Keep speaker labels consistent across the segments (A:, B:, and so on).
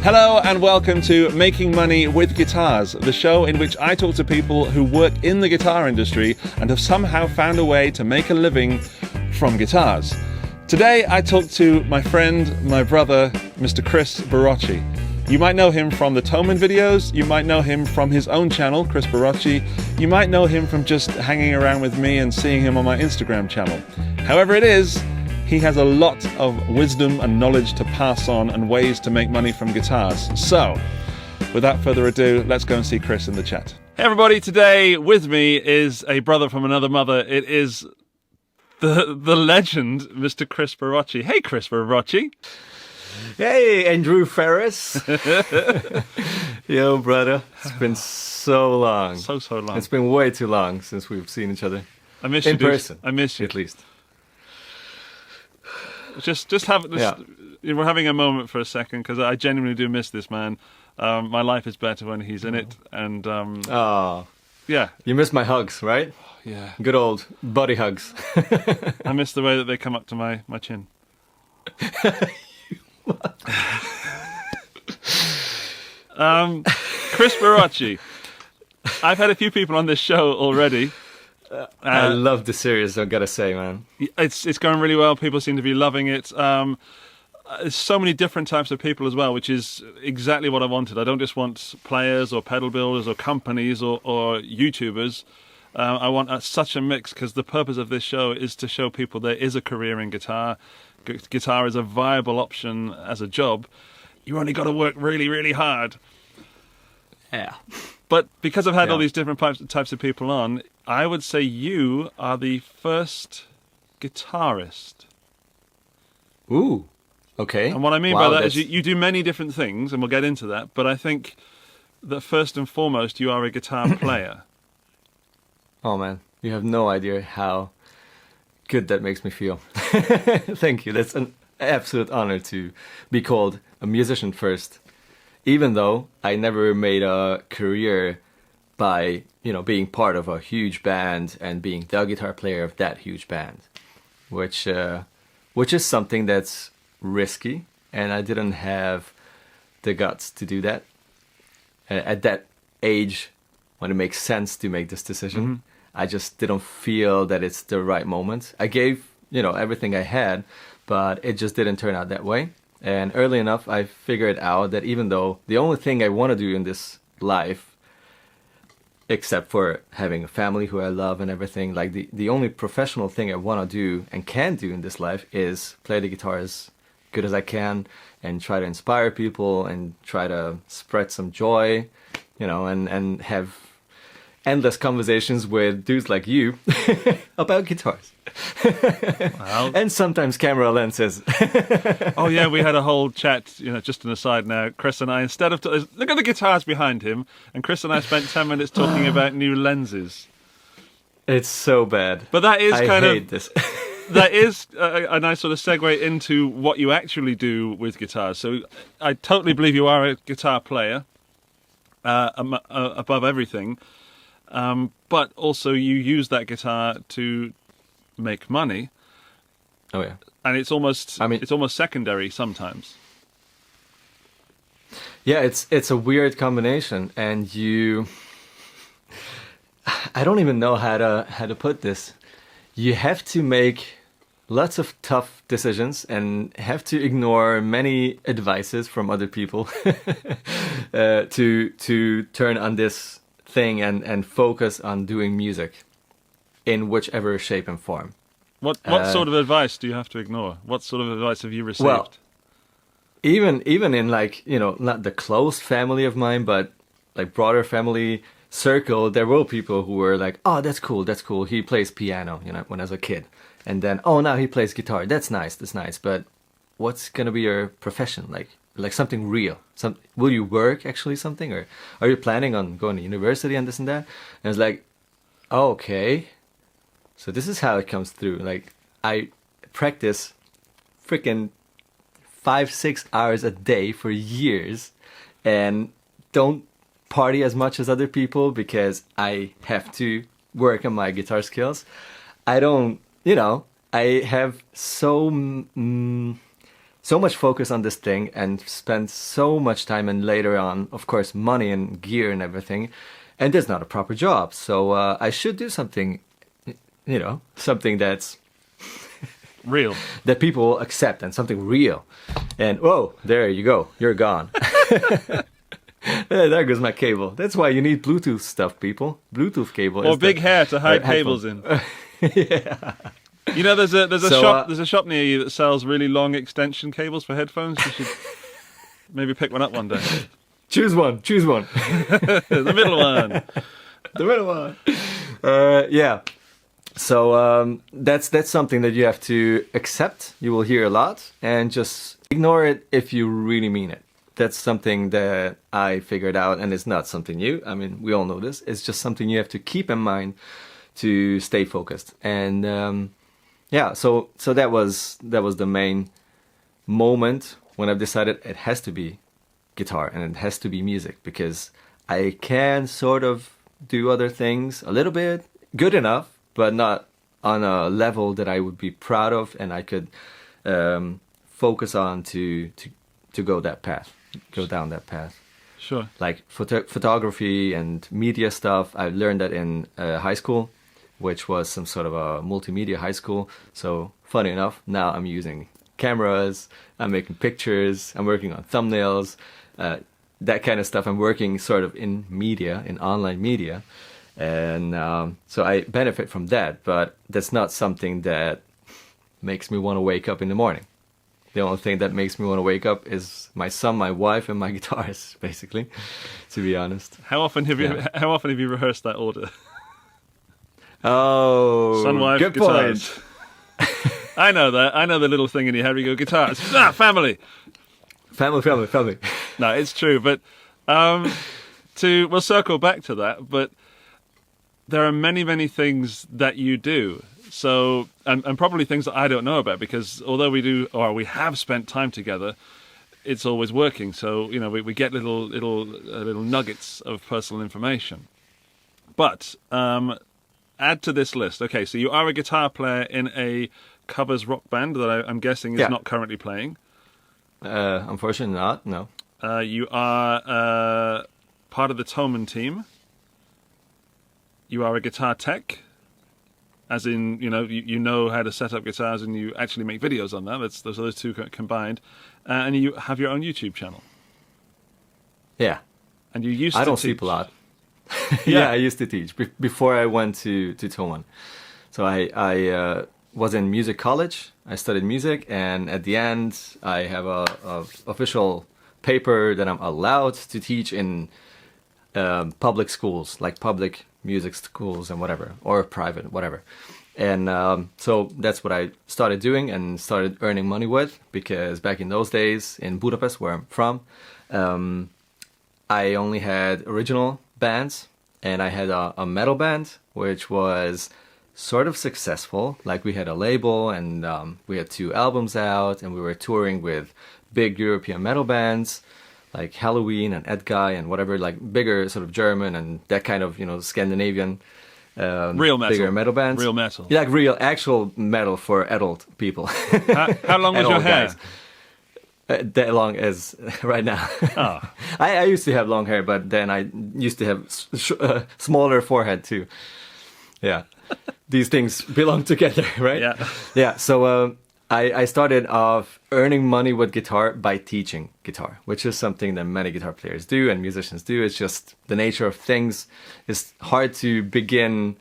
A: Hello and welcome to Making Money with Guitars, the show in which I talk to people who work in the guitar industry and have somehow found a way to make a living from guitars. Today I talk to my friend, my brother, Mr. Kris Barocsi. You might know him from the Thomann videos, you might know him from his own channel, Kris Barocsi, you might know him from just hanging around with me and seeing him on my Instagram channel. However it is, he has a lot of wisdom and knowledge to pass on and ways to make money from guitars. So, without further ado, let's go and see Kris in the chat. Hey everybody, today with me is a brother from another mother. It is the legend, Mr. Kris Barocsi. Hey Kris Barocsi.
B: Hey, Andrew Ferris. Yo, brother. It's been so long.
A: So long.
B: It's been way too long since we've seen each other.
A: I miss you,
B: in person.
A: I miss you.
B: At least.
A: We're having a moment for a second because I genuinely do miss this man. My life is better when he's in it, and yeah.
B: You miss my hugs, right?
A: Yeah.
B: Good old buddy hugs.
A: I miss the way that they come up to my chin. Kris Barocsi. I've had a few people on this show already.
B: I love the series, I've got to say, man.
A: It's going really well. People seem to be loving it. There's so many different types of people as well, which is exactly what I wanted. I don't just want players or pedal builders or companies or YouTubers. I want such a mix because the purpose of this show is to show people there is a career in guitar. Guitar is a viable option as a job. You only got to work really, really hard.
B: Yeah.
A: But because I've had all these different types of people on, I would say you are the first guitarist.
B: Ooh, okay.
A: And what I mean by that is you do many different things, and we'll get into that, but I think that first and foremost, you are a guitar player.
B: Oh, man. You have no idea how good that makes me feel. Thank you. That's an absolute honor to be called a musician first. Even though I never made a career by, being part of a huge band and being the guitar player of that huge band, which is something that's risky, and I didn't have the guts to do that at that age when it makes sense to make this decision. Mm-hmm. I just didn't feel that it's the right moment. I gave, everything I had, but it just didn't turn out that way. And early enough, I figured out that even though the only thing I want to do in this life, except for having a family who I love and everything, like the only professional thing I want to do and can do in this life is play the guitar as good as I can and try to inspire people and try to spread some joy, and have endless conversations with dudes like you about guitars. Well, and sometimes camera lenses.
A: Oh yeah, we had a whole chat, just an aside now. Kris and I, instead of... look at the guitars behind him, and Kris and I spent 10 minutes talking about new lenses.
B: It's so bad.
A: But that is
B: I hate this.
A: That is a nice sort of segue into what you actually do with guitars. So I totally believe you are a guitar player, above everything. But also you use that guitar to make money.
B: Oh yeah.
A: And it's almost secondary sometimes.
B: Yeah, it's a weird combination, and I don't even know how to put this. You have to make lots of tough decisions and have to ignore many advices from other people to turn on this thing and focus on doing music in whichever shape and form. What
A: sort of advice do you have to ignore? What sort of advice have you received?
B: Well, even in not the close family of mine, but like broader family circle, there were people who were like, "Oh, that's cool. He plays piano," when I was a kid, and then, "Oh, now he plays guitar. That's nice. But what's gonna be your profession? Like something real? Will you work actually something, or are you planning on going to university and this and that?" And it's like, oh, okay. So this is how it comes through. Like, I practice freaking 5-6 hours a day for years and don't party as much as other people because I have to work on my guitar skills. I don't, I have so so much focus on this thing and spend so much time and later on, of course, money and gear and everything. And it's not a proper job. So I should do something, something that's
A: real,
B: that people accept, and something real. And whoa, there you go. You're gone. There goes my cable. That's why you need Bluetooth stuff, people. Bluetooth cable.
A: Or big hair to hide cables in.
B: Yeah.
A: You know, there's a shop near you that sells really long extension cables for headphones. You should maybe pick one up one day.
B: Choose one.
A: The middle one.
B: The middle one. Yeah. So that's something that you have to accept. You will hear a lot, and just ignore it if you really mean it. That's something that I figured out, and it's not something new. I mean, we all know this. It's just something you have to keep in mind to stay focused. And yeah, so that was the main moment when I've decided it has to be guitar and it has to be music, because I can sort of do other things a little bit, good enough, but not on a level that I would be proud of, and I could focus on to go down that path.
A: Sure.
B: Like photography and media stuff, I learned that in high school, which was some sort of a multimedia high school. So funny enough, now I'm using cameras, I'm making pictures, I'm working on thumbnails, that kind of stuff. I'm working sort of in media, in online media. And so I benefit from that, but that's not something that makes me want to wake up in the morning. The only thing that makes me want to wake up is my son, my wife, and my guitars, basically, to be honest.
A: How often have you rehearsed that order?
B: Oh,
A: son, wife,
B: good
A: guitars.
B: Point.
A: I know that. I know the little thing in your head. You go, guitars. Family.
B: Family.
A: No, it's true. But we'll circle back to that. But there are many, many things that you do. So, and probably things that I don't know about, because although we have spent time together, it's always working. So, we get little nuggets of personal information. But add to this list. Okay, so you are a guitar player in a covers rock band that I'm guessing is not currently playing.
B: Unfortunately not, no.
A: You are part of the Thomann team. You are a guitar tech, as in, you know how to set up guitars and you actually make videos on that. Those two combined. And you have your own YouTube channel.
B: Yeah.
A: And you used to
B: I don't
A: teach.
B: sleep a lot. Yeah, I used to teach before I went to Thomann. So I was in music college. I studied music, and at the end, I have a official paper that I'm allowed to teach in public schools, like public music schools and whatever, or private, whatever. And so that's what I started doing and started earning money with, because back in those days in Budapest, where I'm from, I only had original bands, and I had a metal band, which was sort of successful. Like, we had a label, and we had 2 albums out, and we were touring with big European metal bands like Halloween and Edguy and whatever, like bigger sort of German and that kind of, Scandinavian
A: real metal.
B: Bigger metal bands. Real
A: metal.
B: Yeah, like real actual metal for adult people.
A: How long was your hair?
B: That long as right now.
A: Oh.
B: I used to have long hair, but then I used to have smaller forehead too. Yeah. These things belong together, right?
A: Yeah.
B: Yeah, so I started off earning money with guitar by teaching guitar, which is something that many guitar players do and musicians do. It's just the nature of things. It's hard to begin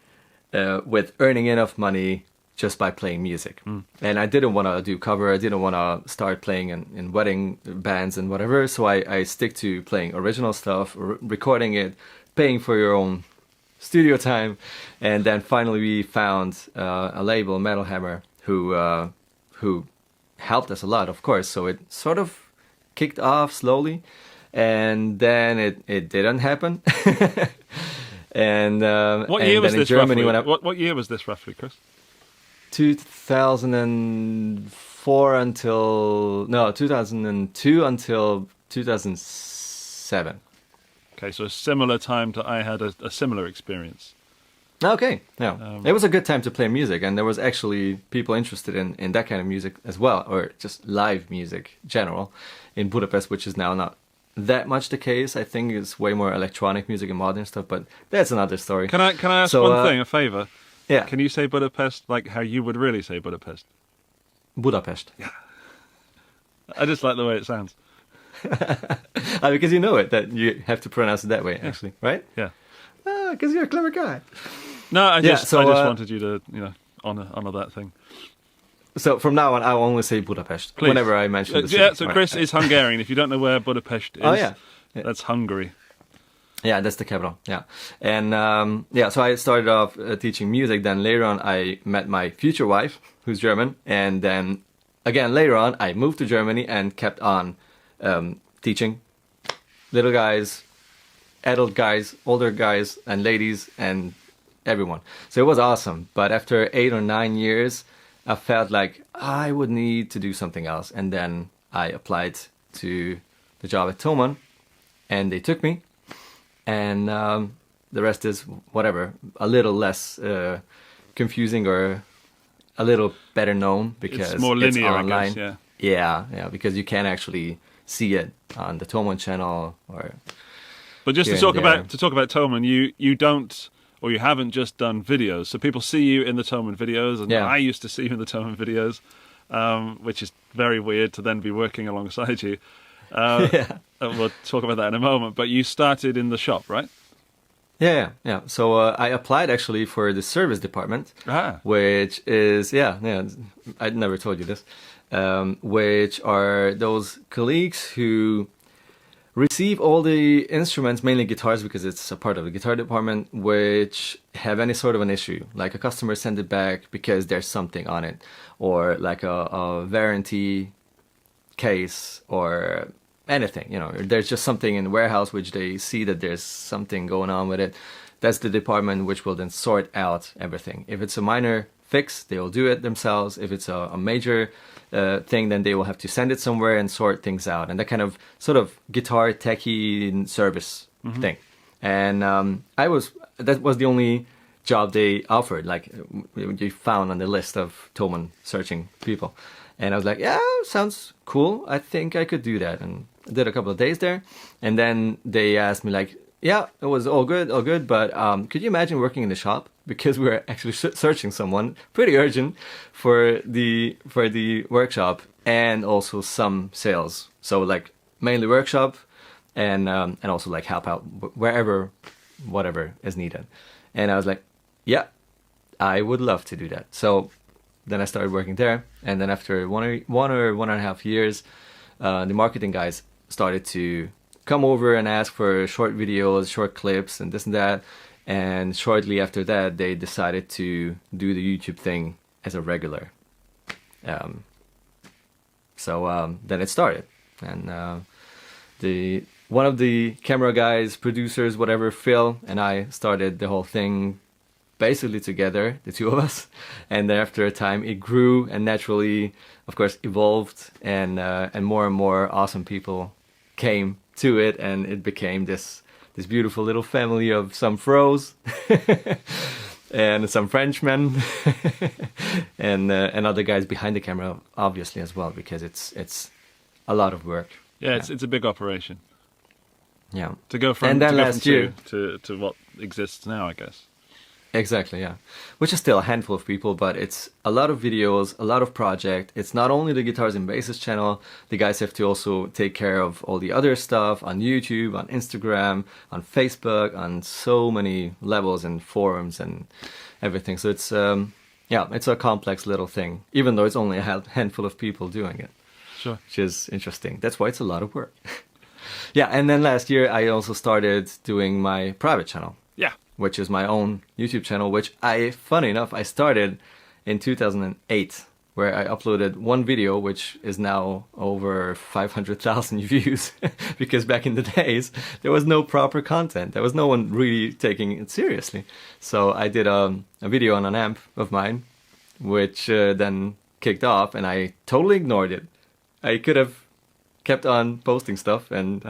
B: with earning enough money just by playing music. And I didn't want to do cover. I didn't want to start playing in wedding bands and whatever. So I stick to playing original stuff, recording it, paying for your own studio time. And then finally we found a label, Metal Hammer, who helped us a lot, of course. So it sort of kicked off slowly, and then it didn't happen. And
A: what year was this
B: Germany,
A: roughly? What year was this roughly, Kris?
B: 2004 2002 until 2007.
A: Okay, so a similar time to I had a similar experience.
B: Okay, yeah. It was a good time to play music, and there was actually people interested in that kind of music as well, or just live music in general in Budapest, which is now not that much the case. I think it's way more electronic music and modern stuff, but that's another story.
A: Can I ask one thing, a favour?
B: Yeah.
A: Can you say Budapest like how you would really say Budapest?
B: Budapest.
A: Yeah. I just like the way it sounds.
B: Because you know it, that you have to pronounce it that way, actually, right?
A: Yeah.
B: Because you're a clever guy.
A: No, I just
B: so,
A: wanted you to, honor that thing.
B: So from now on, I'll only say Budapest whenever I mention the city.
A: Yeah, so Kris is Hungarian. If you don't know where Budapest is, that's Hungary.
B: Yeah, that's the capital. Yeah, and so I started off teaching music. Then later on, I met my future wife, who's German, and then again later on, I moved to Germany and kept on teaching little guys, adult guys, older guys, and ladies, and everyone. So it was awesome. But after 8 or 9 years, I felt like I would need to do something else, and then I applied to the job at Thomann, and they took me. And the rest is whatever, a little less confusing or a little better known because
A: it's more linear,
B: it's online.
A: I guess, yeah.
B: Yeah, because you can actually see it on the Thomann channel or.
A: But just to talk about Thomann, you don't, or you haven't just done videos. So people see you in the Thomann videos, and I used to see you in the Thomann videos, which is very weird to then be working alongside you. We'll talk about that in a moment. But you started in the shop, right?
B: Yeah. So I applied actually for the service department, which is I never told you this, which are those colleagues who receive all the instruments, mainly guitars, because it's a part of the guitar department, which have any sort of an issue. Like a customer sent it back because there's something on it, or like a warranty case, or anything. There's just something in the warehouse which they see that there's something going on with it. That's the department which will then sort out everything. If it's a minor fix, they will do it themselves. If it's a major thing, then they will have to send it somewhere and sort things out. And that kind of sort of guitar techie service thing. And that was the only job they offered, like you found on the list of Thomann searching people. And I was like, yeah, sounds cool. I think I could do that. And I did a couple of days there. And then they asked me like, yeah, it was all good. But could you imagine working in the shop? Because we were actually searching someone pretty urgent for the workshop and also some sales. So like mainly workshop and also like help out wherever, whatever is needed. And I was like, yeah, I would love to do that. So then I started working there. And then after one or 1.5 years, the marketing guys started to come over and ask for short videos, short clips, and this and that. And shortly after that, they decided to do the YouTube thing as a regular. So then it started. And one of the camera guys, producers, whatever, Phil, and I started the whole thing basically together, the two of us. And then after a time, it grew and naturally, of course, evolved. And more awesome people came to it. And it became this beautiful little family of some Fros and some Frenchmen and other guys behind the camera, obviously, as well, because it's a lot of work.
A: Yeah, it's a big operation.
B: Yeah.
A: To go from two to what exists now, I guess.
B: Exactly, yeah. Which is still a handful of people, but it's a lot of videos, a lot of project. It's not only the Guitars and Basses channel. The guys have to also take care of all the other stuff on YouTube, on Instagram, on Facebook, on so many levels and forums and everything. So it's it's a complex little thing, even though it's only a handful of people doing it.
A: Sure.
B: Which is interesting. That's why it's a lot of work. Yeah, and then last year I also started doing my private channel.
A: Yeah.
B: Which is my own YouTube channel, which funny enough, I started in 2008, where I uploaded one video, which is now over 500,000 views, because back in the days, there was no proper content. There was no one really taking it seriously. So I did a video on an amp of mine, which then kicked off, and I totally ignored it. I could have kept on posting stuff and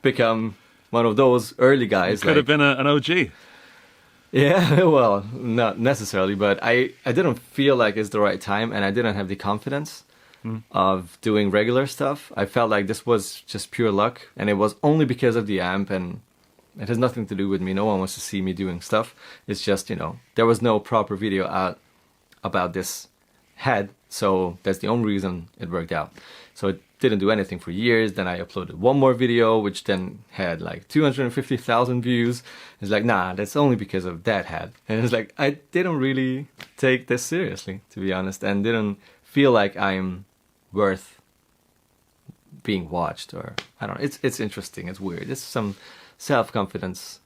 B: become one of those early guys.
A: Could have been an OG.
B: Yeah, well, not necessarily, but I didn't feel like it's the right time, and I didn't have the confidence of doing regular stuff. I felt like this was just pure luck, and it was only because of the amp, and it has nothing to do with me. No one wants to see me doing stuff. It's just, there was no proper video out about this head, so that's the only reason it worked out. So it didn't do anything for years. Then I uploaded one more video, which then had like 250,000 views. It's like, nah, that's only because of that head. And it's like, I didn't really take this seriously, to be honest, and didn't feel like I'm worth being watched, or I don't know. It's interesting. It's weird. It's some self-confidence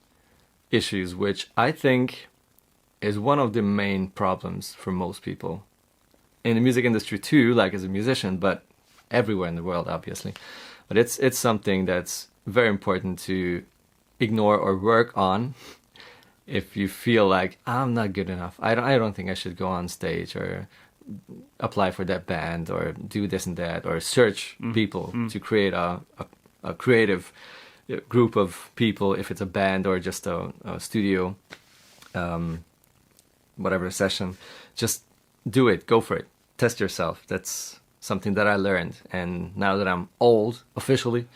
B: issues, which I think is one of the main problems for most people in the music industry too, like as a musician, but everywhere in the world, obviously. But it's something that's very important to ignore or work on if you feel like I'm not good enough. I don't think I should go on stage or apply for that band or do this and that, or search people to create a creative group of people, if it's a band or just a studio, whatever session. Just do it, go for it, test yourself. That's something that I learned, and now that I'm old, officially,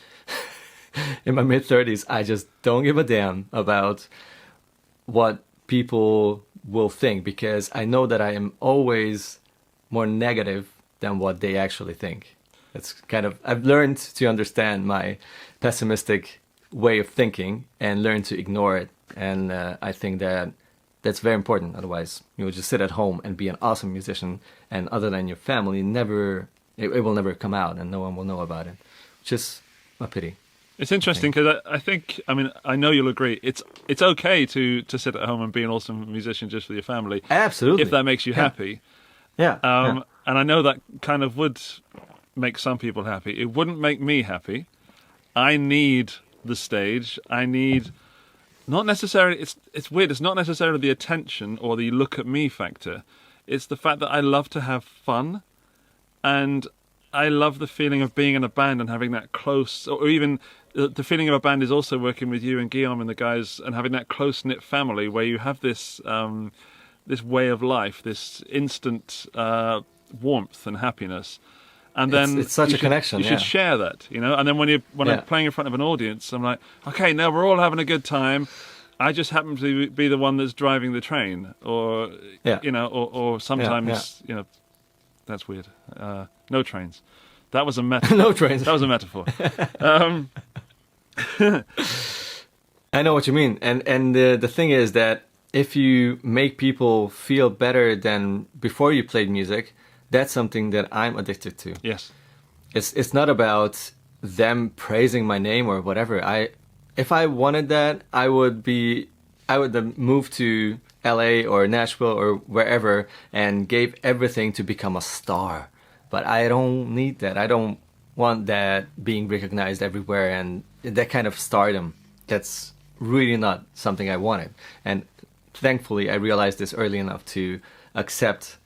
B: in my mid-30s, I just don't give a damn about what people will think, because I know that I am always more negative than what they actually think. It's kind of, I've learned to understand my pessimistic way of thinking and learn to ignore it, and I think that that's very important. Otherwise, you'll just sit at home and be an awesome musician, and other than your family, it will never come out, and no one will know about it, which is a pity.
A: It's interesting because I think, I mean, I know you'll agree, it's okay to sit at home and be an awesome musician just for your family.
B: Absolutely.
A: If that makes you happy.
B: Yeah.
A: And I know that kind of would make some people happy. It wouldn't make me happy. I need the stage. I need, not necessarily, it's weird, it's not necessarily the attention or the look at me factor. It's the fact that I love to have fun, and I love the feeling of being in a band and having that close, or even the feeling of a band is also working with you and Guillaume and the guys and having that close-knit family where you have this this way of life, this instant warmth and happiness. And then
B: it's such a connection.
A: You should share that, And then when I'm playing in front of an audience, I'm like, okay, now we're all having a good time. I just happen to be the one that's driving the train, or or sometimes that's weird. No trains. That was a metaphor.
B: No trains.
A: That was a metaphor.
B: I know what you mean, and the thing is that if you make people feel better than before you played music, that's something that I'm addicted to.
A: Yes.
B: It's not about them praising my name or whatever. If I wanted that, I would move to LA or Nashville or wherever and gave everything to become a star. But I don't need that. I don't want that being recognized everywhere and that kind of stardom. That's really not something I wanted. And thankfully, I realized this early enough to accept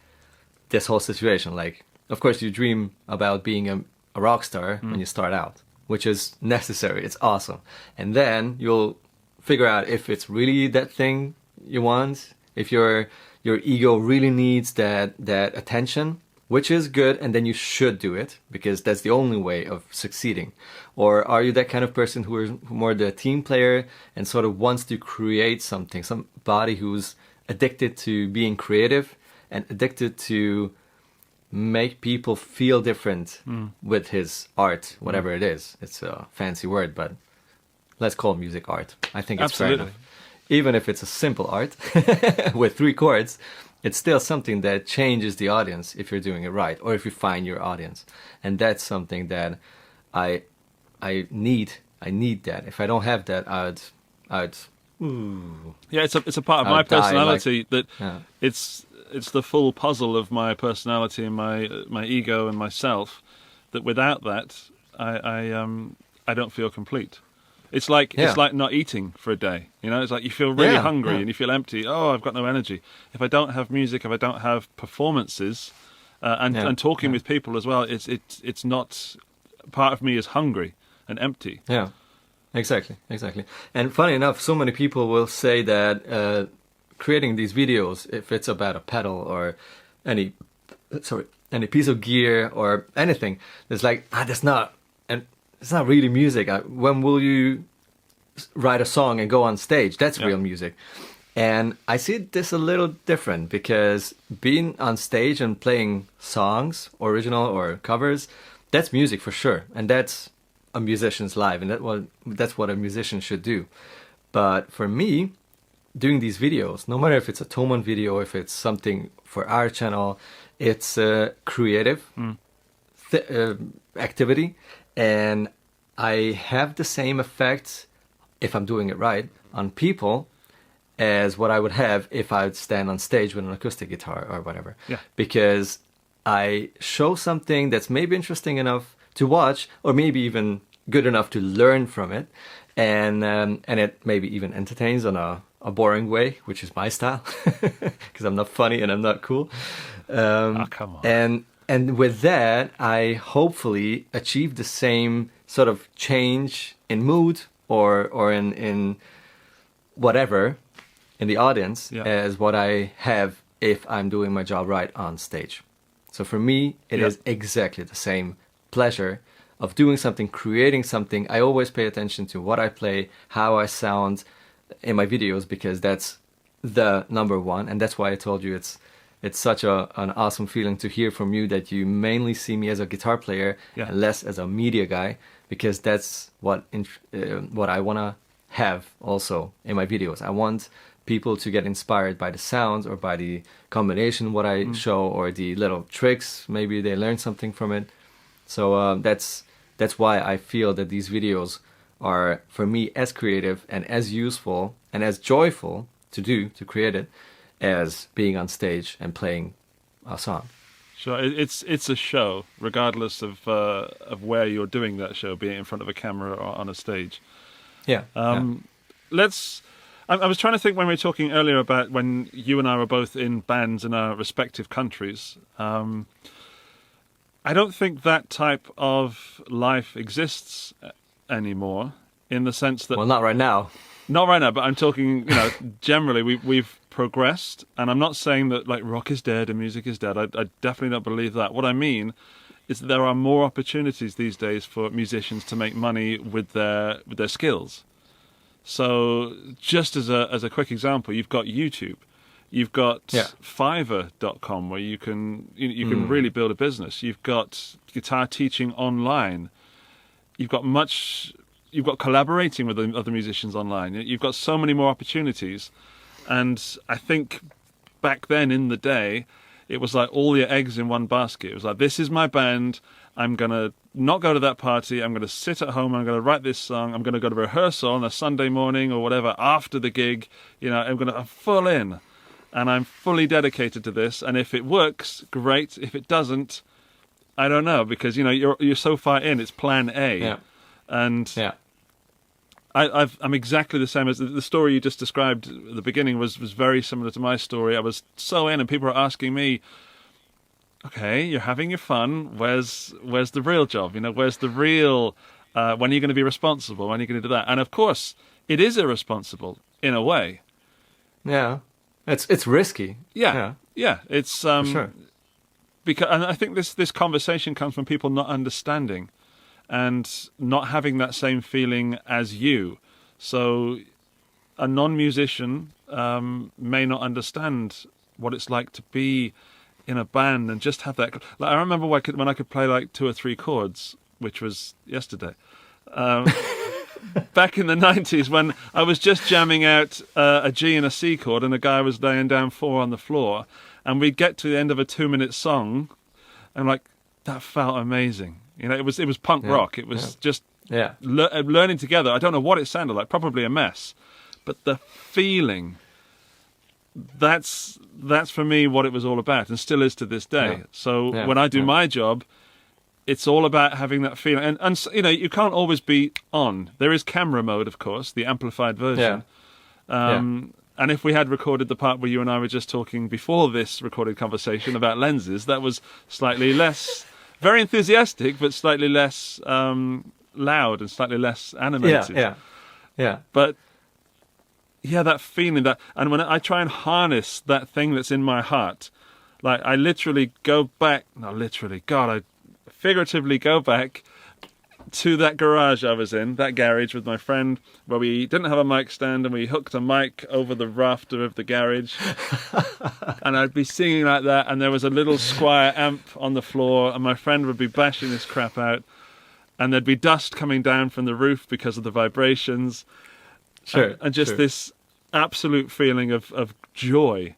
B: this whole situation. Like, of course, you dream about being a rock star when you start out, which is necessary. It's awesome. And then you'll figure out if it's really that thing you want, if your ego really needs that attention, which is good, and then you should do it, because that's the only way of succeeding. Or are you that kind of person who is more the team player and sort of wants to create something, somebody who's addicted to being creative and addicted to make people feel different with his art, whatever it is. It's a fancy word, but let's call music art. I think it's fair enough. Even if it's a simple art with 3 chords, it's still something that changes the audience if you're doing it right, or if you find your audience. And that's something that I need. I need that. If I don't have that, I'd
A: yeah, it's a part of my personality it's the full puzzle of my personality and my ego and myself, that without that I don't feel complete. It's like not eating for a day. It's like you feel really hungry and you feel empty. Oh, I've got no energy. If I don't have music, if I don't have performances and talking with people as well, it's not, part of me is hungry and empty.
B: Yeah, exactly. And funny enough, so many people will say that creating these videos, if it's about a pedal or any piece of gear or anything, it's like, that's not, and it's not really music. When will you write a song and go on stage? That's real music. And I see this a little different, because being on stage and playing songs, original or covers, that's music for sure. And that's a musician's life, and that's what a musician should do. But for me, doing these videos, no matter if it's a Thomann video, if it's something for our channel, it's a creative activity, and I have the same effect, if I'm doing it right, on people as what I would have if I'd stand on stage with an acoustic guitar or whatever.
A: Yeah.
B: Because I show something that's maybe interesting enough to watch, or maybe even good enough to learn from it, and it maybe even entertains on a boring way, which is my style, because I'm not funny and I'm not cool.
A: Come on.
B: And with that, I hopefully achieve the same sort of change in mood or in whatever in the audience as what I have if I'm doing my job right on stage. So for me, it is exactly the same pleasure of doing something, creating something. I always pay attention to what I play, how I sound in my videos, because that's the number one. And that's why I told you it's such an awesome feeling to hear from you that you mainly see me as a guitar player and less as a media guy, because that's what I want to have also in my videos. I want people to get inspired by the sounds or by the combination what I show, or the little tricks. Maybe they learn something from it. So that's why I feel that these videos are, for me, as creative and as useful and as joyful to create it, as being on stage and playing a song.
A: Sure, it's a show, regardless of where you're doing that show, be it in front of a camera or on a stage.
B: Yeah.
A: I was trying to think when we were talking earlier about when you and I were both in bands in our respective countries. I don't think that type of life exists anymore, in the sense that...
B: Well, not right now.
A: Not right now, but I'm talking, generally we've progressed, and I'm not saying that like rock is dead and music is dead. I definitely don't believe that. What I mean is that there are more opportunities these days for musicians to make money with their skills. So just as a quick example, you've got YouTube. You've got Fiverr.com, where you can really build a business. You've got guitar teaching online. You've got collaborating with other musicians online. You've got so many more opportunities. And I think back then in the day, it was like all your eggs in one basket. It was like, this is my band. I'm going to not go to that party. I'm going to sit at home. I'm going to write this song. I'm going to go to rehearsal on a Sunday morning or whatever after the gig. I'm full in. And I'm fully dedicated to this. And if it works, great. If it doesn't, I don't know, because you're so far in. It's plan A.
B: Yeah.
A: And I'm exactly the same as the story you just described at the beginning was very similar to my story. I was so in, and people are asking me, okay, you're having your fun. Where's the real job? Where's the real? When are you going to be responsible? When are you going to do that? And of course, it is irresponsible in a way.
B: Yeah. It's risky.
A: Yeah. It's
B: for sure.
A: And I think this conversation comes from people not understanding and not having that same feeling as you. So a non-musician may not understand what it's like to be in a band and just have that. Like, I remember when I could play like 2 or 3 chords, which was yesterday. Back in the 90s, when I was just jamming out a G and a C chord, and a guy was laying down 4 on the floor, and we'd get to the end of a 2-minute song, and like, that felt amazing. It was punk rock. It was just learning together. I don't know what it sounded like, probably a mess, but the feeling, that's for me what it was all about, and still is to this day.
B: Yeah.
A: So when I do my job, it's all about having that feeling. And you can't always be on. There is camera mode, of course, the amplified version. And if we had recorded the part where you and I were just talking before this recorded conversation about lenses, that was slightly less, very enthusiastic, but slightly less loud and slightly less animated.
B: Yeah.
A: But yeah, that feeling that, and when I try and harness that thing that's in my heart, like I literally go back, not literally, God, I figuratively go back to that garage I was in, that garage with my friend, where we didn't have a mic stand and we hooked a mic over the rafter of the garage. And I'd be singing like that, and there was a little Squire amp on the floor, and my friend would be bashing this crap out, and there'd be dust coming down from the roof because of the vibrations.
B: Sure.
A: And just
B: sure.
A: this absolute feeling of joy.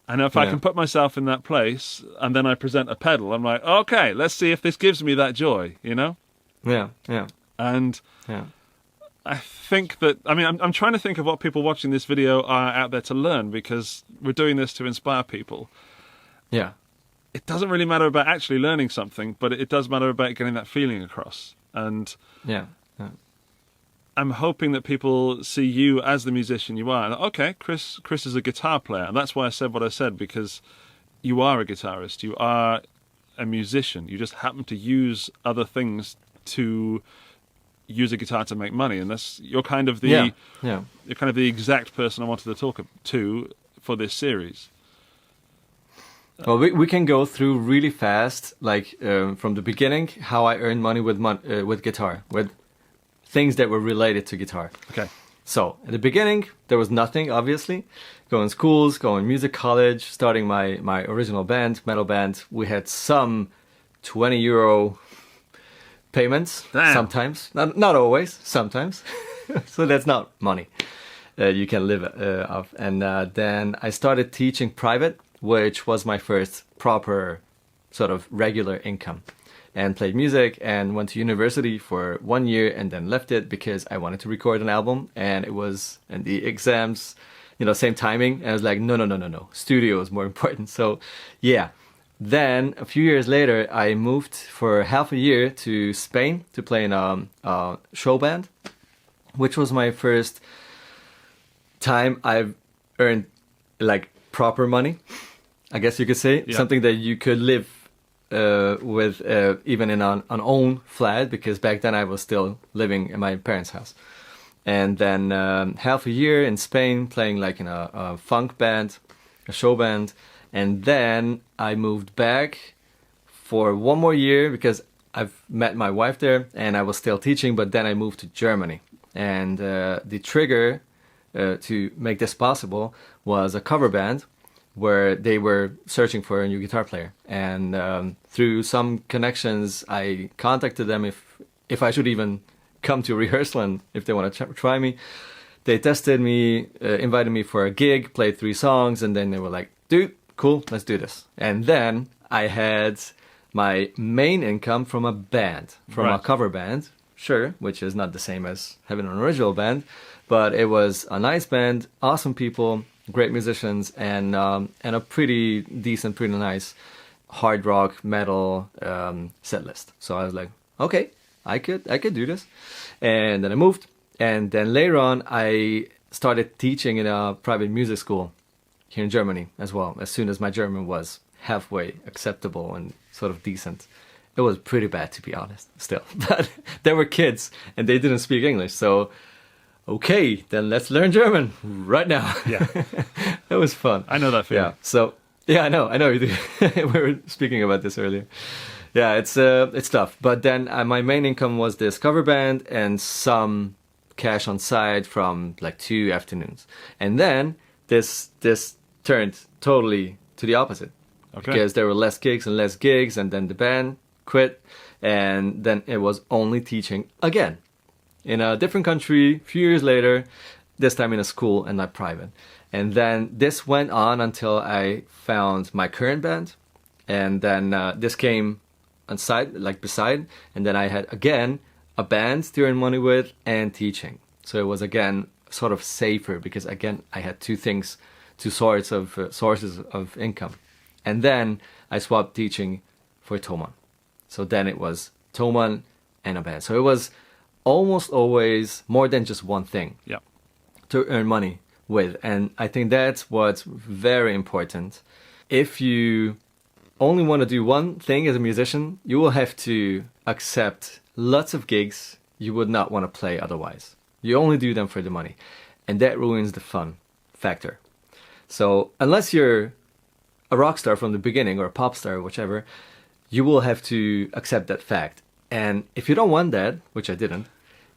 A: And if I can put myself in that place, and then I present a pedal, I'm like, okay, let's see if this gives me that joy, you know?
B: Yeah, yeah.
A: And
B: Yeah.
A: I think that, I mean, I'm trying to think of what people watching this video are out there to learn, because we're doing this to inspire people.
B: Yeah.
A: It doesn't really matter about actually learning something, but it does matter about getting that feeling across. And
B: Yeah. Yeah.
A: I'm hoping that people see you as the musician you are. And, okay, Kris is a guitar player. And that's why I said what I said, because you are a guitarist. You are a musician. You just happen to use other things to use a guitar to make money. And you're kind of the you're kind of the exact person I wanted to talk to for this series.
B: Well, we can go through really fast, like from the beginning, how I earned money with guitar, with things that were related to guitar.
A: Okay.
B: So at the beginning, there was nothing, obviously. Going schools, going music college, starting my original band, metal band. We had some €20 payments.
A: Damn.
B: Sometimes, not always, sometimes. So that's not money you can live off. And then I started teaching private, which was my first proper sort of regular income, and played music and went to university for 1 year and then left it because I wanted to record an album, and the exams, same timing. And I was like, no. Studio is more important. So yeah. Then a few years later, I moved for half a year to Spain to play in a show band, which was my first time I've earned like proper money, I guess you could say.
A: Yeah.
B: Something that you could live with even in an own flat, because back then I was still living in my parents' house. And then half a year in Spain playing like in a funk band, a show band. And then I moved back for 1 more year because I've met my wife there and I was still teaching, but then I moved to Germany. And the trigger to make this possible was a cover band where they were searching for a new guitar player. And through some connections, I contacted them if I should even come to rehearsal and if they want to try me. They tested me, invited me for a gig, played 3 songs, and then they were like, dude, cool, let's do this. And then I had my main income from a band, from a cover band, sure, which is not the same as having an original band, but it was a nice band, awesome people, great musicians, and a pretty decent, pretty nice hard rock, metal set list. So I was like, okay, I could do this. And then I moved. And then later on, I started teaching in a private music school here in Germany as well, as soon as my German was halfway acceptable and sort of decent. It was pretty bad, to be honest, still. But there were kids, and they didn't speak English. So, okay, then let's learn German right now.
A: Yeah.
B: It was fun.
A: I know that feeling.
B: Yeah, so, yeah, I know you do. We were speaking about this earlier. Yeah, it's tough. But then my main income was this cover band and some cash on side from like 2 afternoons. And then this turned totally to the opposite. Okay. Because there were less gigs, and then the band quit, and then it was only teaching again in a different country a few years later, this time in a school and not private. And then this went on until I found my current band, and then this came beside, and then I had again a band to earn money with and teaching. So it was again sort of safer because again I had 2 things, 2 sources of income. And then I swapped teaching for Thomann. So then it was Thomann and a band. So it was almost always more than just one thing to earn money with. And I think that's what's very important. If you only want to do one thing as a musician, you will have to accept lots of gigs you would not want to play otherwise. You only do them for the money. and that ruins the fun factor. So unless you're a rock star from the beginning or a pop star or whichever, you will have to accept that fact. And if you don't want that, which I didn't,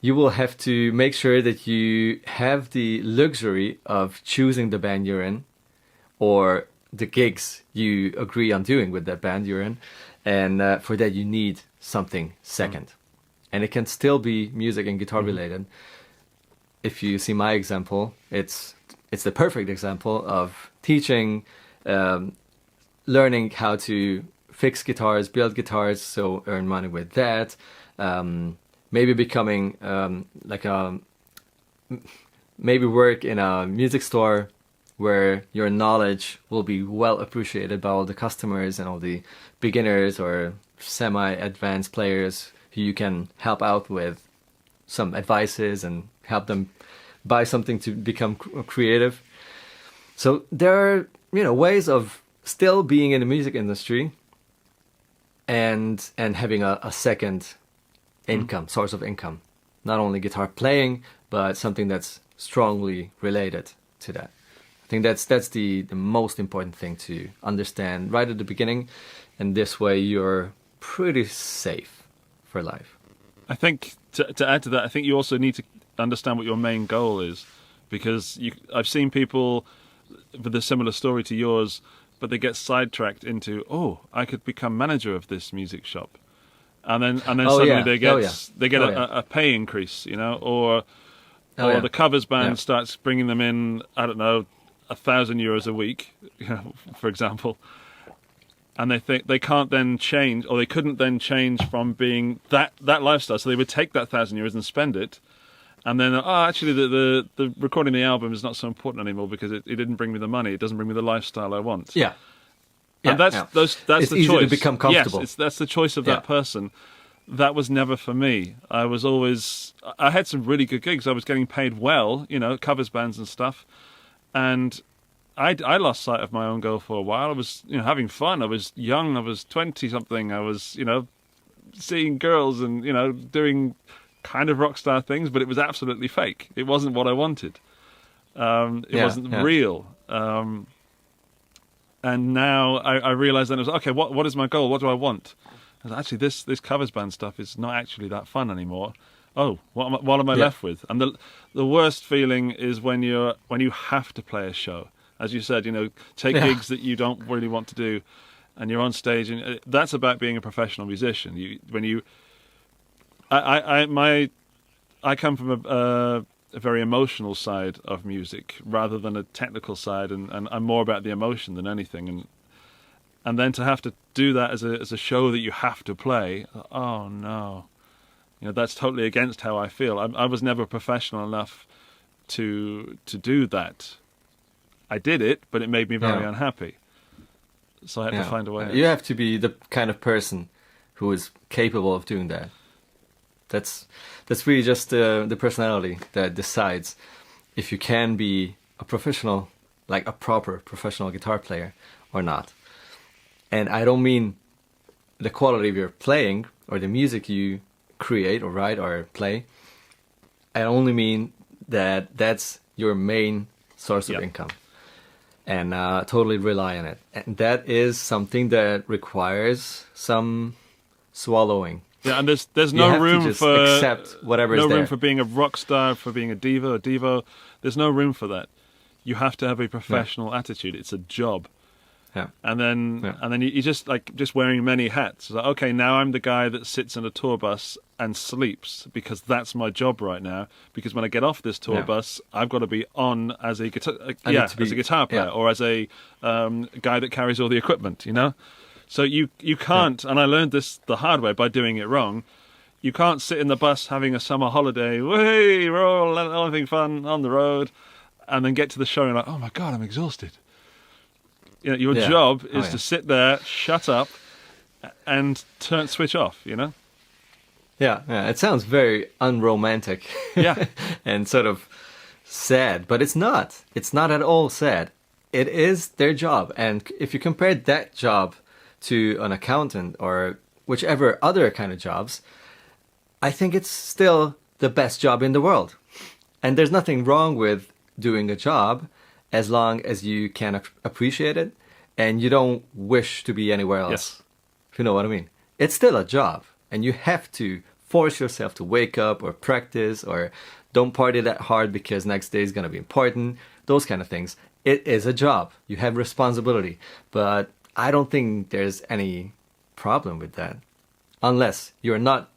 B: you will have to make sure that you have the luxury of choosing the band you're in or the gigs you agree on doing with that band you're in. And for that, you need something second. And it can still be music and guitar related. If you see my example, it's the perfect example of teaching, learning how to fix guitars, build guitars, so earn money with that. Maybe becoming maybe work in a music store where your knowledge will be well appreciated by all the customers and all the beginners or semi-advanced players who you can help out with some advices and help them buy something to become creative. So there are, ways of still being in the music industry and having a second income, source of income. Not only guitar playing, but something that's strongly related to that. I think that's the most important thing to understand right at the beginning, and this way you're pretty safe for life.
A: I think to add to that, I think you also need to understand what your main goal is, because I've seen people with a similar story to yours, but they get sidetracked into, I could become manager of this music shop, and then suddenly they get a pay increase, or the covers band starts bringing them in, I don't know, €1,000 a week, for example, and they think they can't then change, or they couldn't then change from being that lifestyle, so they would take that €1,000 and spend it, and then actually the recording the album is not so important anymore because it didn't bring me the money, it doesn't bring me the lifestyle I want. And that's
B: it's
A: the
B: easy
A: choice
B: to become comfortable.
A: Yes, that's the choice of that person. That was never for me. I had some really good gigs. I was getting paid well, covers bands and stuff. And I lost sight of my own goal for a while. I was, having fun. I was young. I was 20-something. I was, seeing girls and, doing kind of rock star things, but it was absolutely fake. It wasn't what I wanted. It wasn't real. And now I realized that it was, okay, what is my goal? What do I want? And actually, this covers band stuff is not actually that fun anymore. What am I left with? And the worst feeling is when you have to play a show. As you said, take gigs that you don't really want to do, and you're on stage, and that's about being a professional musician. I come from a very emotional side of music rather than a technical side, and I'm more about the emotion than anything. And then to have to do that as a show that you have to play, oh no. That's totally against how I feel. I was never professional enough to do that. I did it, but it made me very unhappy. So I had to find a way.
B: You have to be the kind of person who is capable of doing that. That's really just the personality that decides if you can be a professional, like a proper professional guitar player or not. And I don't mean the quality of your playing or the music you create or write or play. I only mean that that's your main source of income, and totally rely on it. And that is something that requires some swallowing.
A: Yeah, and there's no room for
B: accept whatever is there.
A: No room for being a rock star, for being a diva or devo. There's no room for that. You have to have a professional attitude. It's a job.
B: Yeah.
A: And then you just wearing many hats. It's like, okay, now I'm the guy that sits in a tour bus and sleeps because that's my job right now. Because when I get off this tour bus, I've got to be on as a guitar, as a guitar player or as a guy that carries all the equipment. So you can't. And I learned this the hard way by doing it wrong. You can't sit in the bus having a summer holiday. Hey, we're all having fun on the road, and then get to the show and you're like, oh my god, I'm exhausted. Your job is to sit there, shut up, and switch off, Yeah,
B: it sounds very unromantic.
A: Yeah.
B: And sort of sad, but it's not. It's not at all sad. It is their job. And if you compare that job to an accountant or whichever other kind of jobs, I think it's still the best job in the world. And there's nothing wrong with doing a job as long as you can appreciate it and you don't wish to be anywhere else.
A: Yes.
B: If you know what I mean. It's still a job, and you have to force yourself to wake up or practice, or don't party that hard because next day is going to be important. Those kind of things. It is a job. You have responsibility. But I don't think there's any problem with that. Unless you're not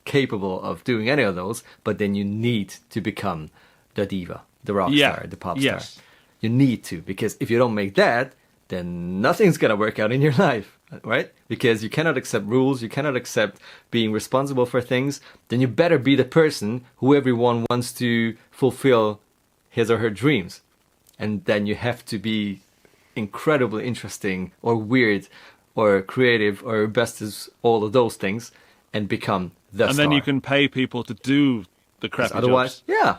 B: capable of doing any of those, but then you need to become the diva, the rock star, the pop star. You need to, because if you don't make that, then nothing's going to work out in your life, right? Because you cannot accept rules, you cannot accept being responsible for things. Then you better be the person who everyone wants to fulfill his or her dreams. And then you have to be incredibly interesting or weird or creative or best as all of those things and become the star.
A: And then you can pay people to do the crappy
B: otherwise,
A: jobs.
B: Yeah,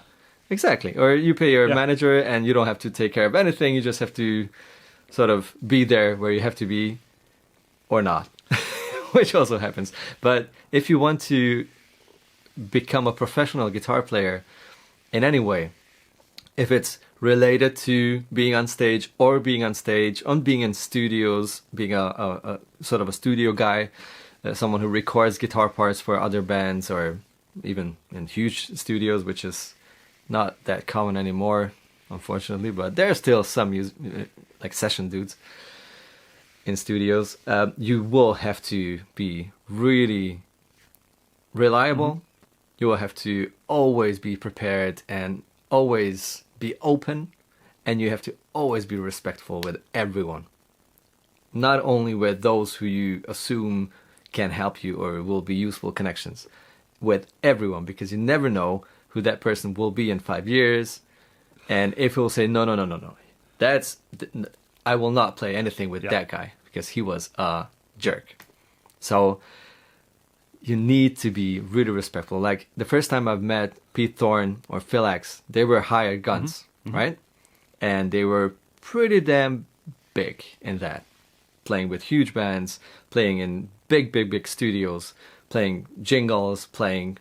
B: exactly. Or you pay your manager and you don't have to take care of anything. You just have to sort of be there where you have to be or not, which also happens. But if you want to become a professional guitar player in any way, if it's related to being on stage or being on stage, on being in studios, being a sort of a studio guy, someone who records guitar parts for other bands or even in huge studios, which is not that common anymore, unfortunately, but there are still some like session dudes in studios. You will have to be really reliable. You will have to always be prepared and always be open, and you have to always be respectful with everyone. Not only with those who you assume can help you or will be useful connections, with everyone, because you never know who that person will be in 5 years, and if he'll say, no, I will not play anything with that guy, because he was a jerk. So you need to be really respectful. Like the first time I've met Pete Thorne or Phil X, they were hired guns, right? And they were pretty damn big in that. Playing with huge bands, playing in big studios, playing jingles, playing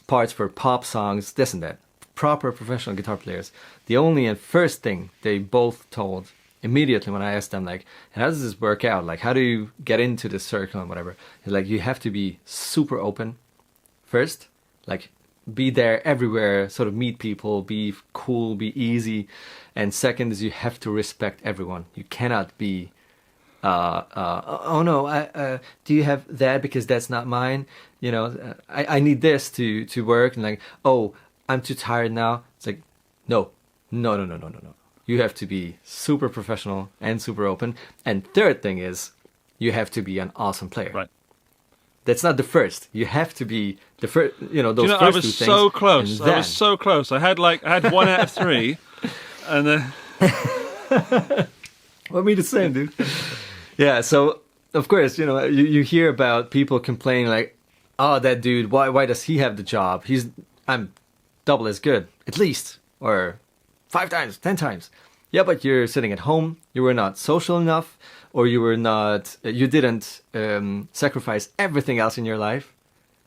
B: parts for pop songs, this and that. Proper professional guitar players. The only and first thing they both told immediately when I asked them, like, how does this work out? Like, how do you get into this circle and whatever? Like, you have to be super open first. Like, be there everywhere, sort of meet people, be cool, be easy. And second is you have to respect everyone. You cannot be, oh no, do you have that? Because that's not mine. You know, I need this to work. And like, oh, I'm too tired now. It's like, no. You have to be super professional and super open. And third thing is, you have to be an awesome player.
A: Right.
B: That's not the first. You have to be the first. You know, those first
A: I
B: two
A: was
B: things.
A: so close.
B: Then...
A: I was so close. I had 1 out of 3, and then.
B: Well, me the same, dude. Yeah. So of course, you know, you hear about people complaining like, "Oh, that dude. Why does he have the job? I'm double as good, at least, or 5 times, 10 times." Yeah, but you're sitting at home. You were not social enough, or you didn't sacrifice everything else in your life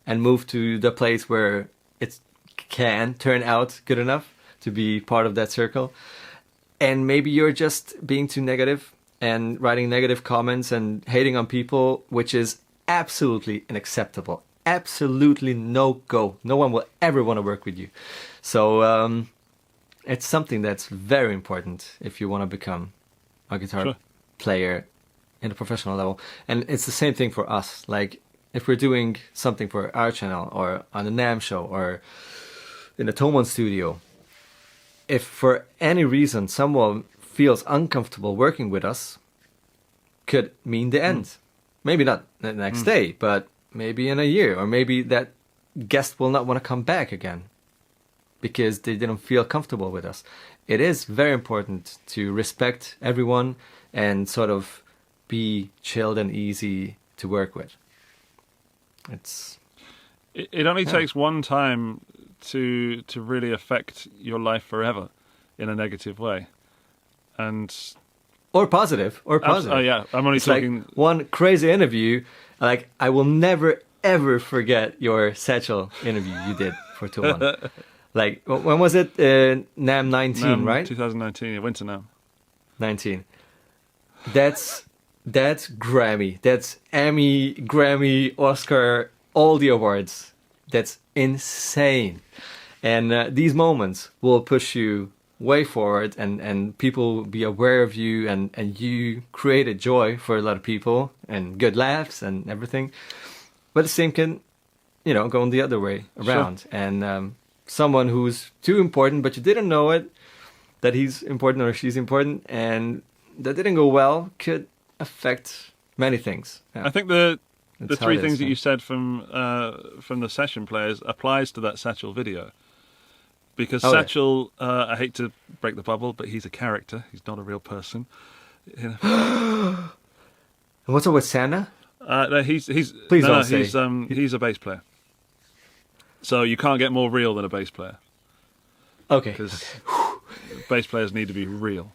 B: and move to the place where it can turn out good enough to be part of that circle. And maybe you're just being too negative and writing negative comments and hating on people, which is absolutely unacceptable. Absolutely no go. No one will ever want to work with you. So it's something that's very important if you want to become a guitar player in a professional level. And it's the same thing for us. Like if we're doing something for our channel or on a NAMM show or in a Thomann studio, if for any reason someone feels uncomfortable working with us, could mean the end. Maybe not the next day, but maybe in a year, or maybe that guest will not want to come back again because they didn't feel comfortable with us. It is very important to respect everyone and sort of be chilled and easy to work with.
A: It only takes one time to really affect your life forever in a negative way,
B: or positive.
A: Oh yeah, I'm only talking
B: like one crazy interview. Like I will never ever forget your satchel interview you did for Thomann. Like, when was it? NAMM 19,
A: NAMM
B: right?
A: 2019, yeah, Winter NAMM.
B: 19. That's Grammy. That's Emmy, Grammy, Oscar, all the awards. That's insane. And these moments will push you way forward, and people will be aware of you, and you create a joy for a lot of people and good laughs and everything. But the same can, go in the other way around. Sure. And someone who's too important, but you didn't know it, that he's important or she's important, and that didn't go well, could affect many things. Yeah.
A: I think the three things that you said from the session players applies to that Satchel video. Because Satchel, I hate to break the bubble, but he's a character. He's not a real person.
B: And what's up with Santa?
A: No, he's a bass player. So you can't get more real than a bass player.
B: Okay.
A: Because bass players need to be real.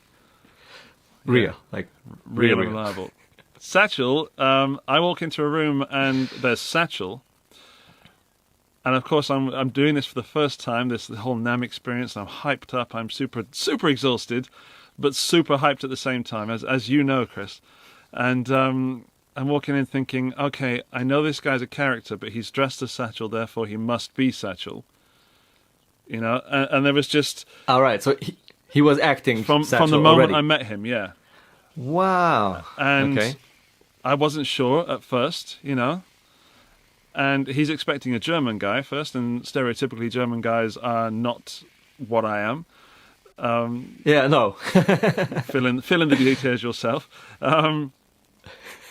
B: Real, like
A: real and reliable. Satchel, I walk into a room and there's Satchel. And of course, I'm doing this for the first time, the whole NAMM experience. I'm hyped up. I'm super exhausted, but super hyped at the same time, as you know, Kris. And I'm walking in thinking, okay, I know this guy's a character, but he's dressed as Satchel, therefore he must be Satchel. And there was just...
B: All right, so he was acting
A: from the moment already. I met him, yeah.
B: Wow.
A: And I wasn't sure at first, And he's expecting a German guy first, and stereotypically German guys are not what I am.
B: No.
A: fill in the details yourself.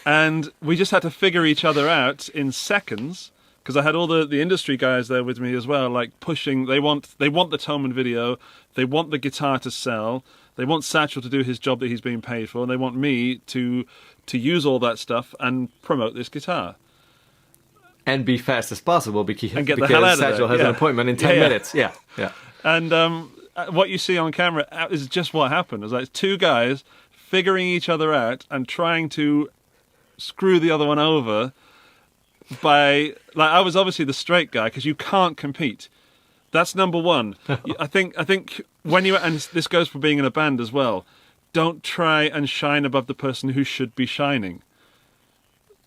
A: And we just had to figure each other out in seconds, because I had all the industry guys there with me as well, like pushing. They want the Thomann video, they want the guitar to sell, they want Satchel to do his job that he's being paid for, and they want me to use all that stuff and promote this guitar.
B: And be fast as possible because
A: the hell out of
B: Satchel has an appointment in 10 minutes. Yeah.
A: And what you see on camera is just what happened. It's like two guys figuring each other out and trying to screw the other one over by... I was obviously the straight guy because you can't compete. That's number one. I think when you... And this goes for being in a band as well. Don't try and shine above the person who should be shining.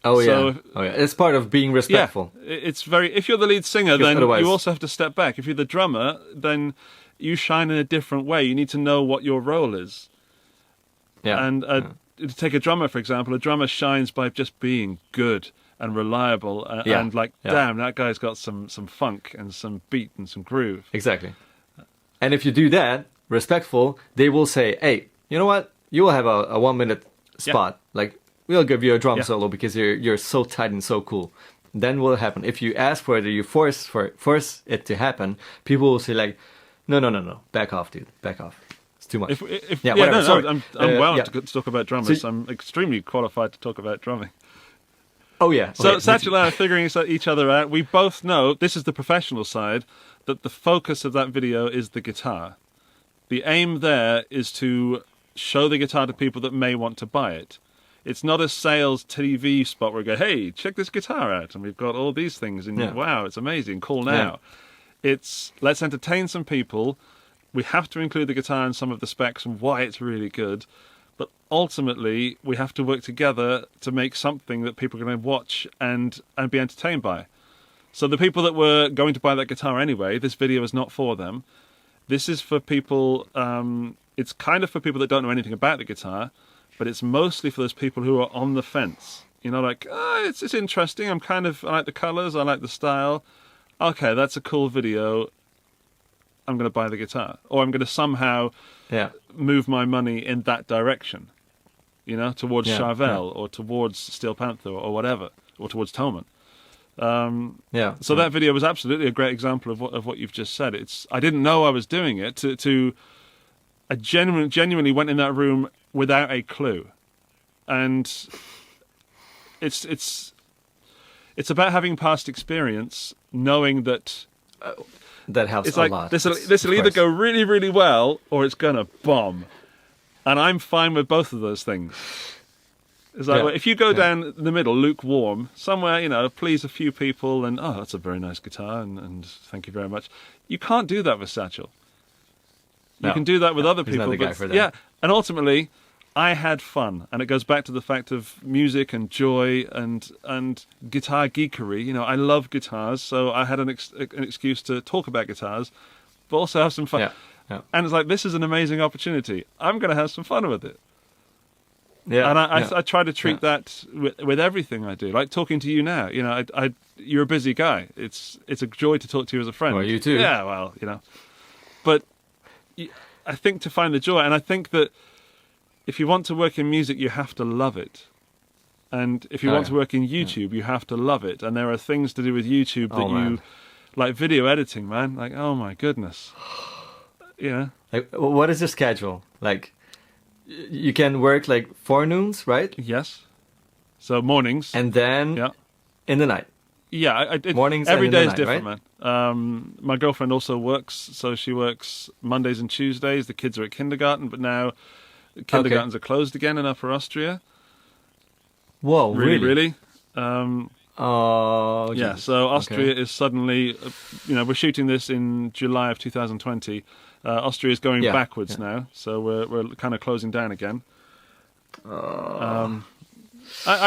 B: Yeah. It's part of being respectful.
A: Yeah, it's very. If you're the lead singer, then you also have to step back. If you're the drummer, then you shine in a different way. You need to know what your role is. Yeah. And to take a drummer, for example, a drummer shines by just being good and reliable, and damn, that guy's got some funk and some beat and some groove.
B: Exactly. And if you do that, respectful, they will say, "Hey, you know what? You will have a 1 minute spot, We'll give you a drum solo because you're so tight and so cool." Then what will happen? If you ask for it or you force it to happen, people will say no, back off, dude, back off. It's too much.
A: Sorry. I'm well to talk about drummers. So I'm extremely qualified to talk about drumming.
B: Oh yeah.
A: So Satchel and I are figuring each other out. We both know, this is the professional side, that the focus of that video is the guitar. The aim there is to show the guitar to people that may want to buy it. It's not a sales TV spot where we go, hey, check this guitar out, and we've got all these things, and wow, it's amazing, call now. Yeah. It's, let's entertain some people. We have to include the guitar in some of the specs and why it's really good, but ultimately we have to work together to make something that people are going to watch and be entertained by. So the people that were going to buy that guitar anyway, this video is not for them. This is for people, it's kind of for people that don't know anything about the guitar, but it's mostly for those people who are on the fence. It's interesting. I like the colours, I like the style. Okay, that's a cool video. I'm going to buy the guitar. Or I'm going to somehow move my money in that direction. Towards Charvel or towards Steel Panther or whatever. Or towards Thomann. So that video was absolutely a great example of what you've just said. I didn't know I was doing it. I genuinely went in that room without a clue, and it's about having past experience, knowing that
B: that helps
A: a lot. This will either go really, really well, or it's gonna bomb, and I'm fine with both of those things. It's like,
B: Yeah.
A: well, if you go down the middle, lukewarm, somewhere, please a few people and, oh, that's a very nice guitar and thank you very much. You can't do that with Satchel. You
B: No.
A: can do that with other
B: He's
A: people.
B: not the guy
A: but
B: for that.
A: yeah, and ultimately, I had fun. And it goes back to the fact of music and joy and guitar geekery. I love guitars, so I had an excuse to talk about guitars, but also have some fun.
B: Yeah. Yeah.
A: And it's like, this is an amazing opportunity. I'm going to have some fun with it.
B: Yeah.
A: And
B: yeah.
A: I try to treat that with everything I do. Like talking to you now, you're a busy guy. It's a joy to talk to you as a friend.
B: Well, you too.
A: Yeah, well, But I think to find the joy, and I think that if you want to work in music, you have to love it. And if you want to work in YouTube, you have to love it. And there are things to do with YouTube that like video editing, man. Like, oh my goodness.
B: Like, what is your schedule? Like, you can work like forenoons, right?
A: Yes. So mornings.
B: And then in the night.
A: Yeah,
B: Mornings
A: every
B: and in
A: day
B: the
A: is
B: night,
A: different,
B: right?
A: man. My girlfriend also works, so she works Mondays and Tuesdays. The kids are at kindergarten, but now kindergartens are closed again in Upper Austria.
B: Whoa, really? Oh,
A: yeah.
B: geez.
A: So Austria is suddenly, we're shooting this in July of 2020. Austria is going backwards now, so we're kind of closing down again. I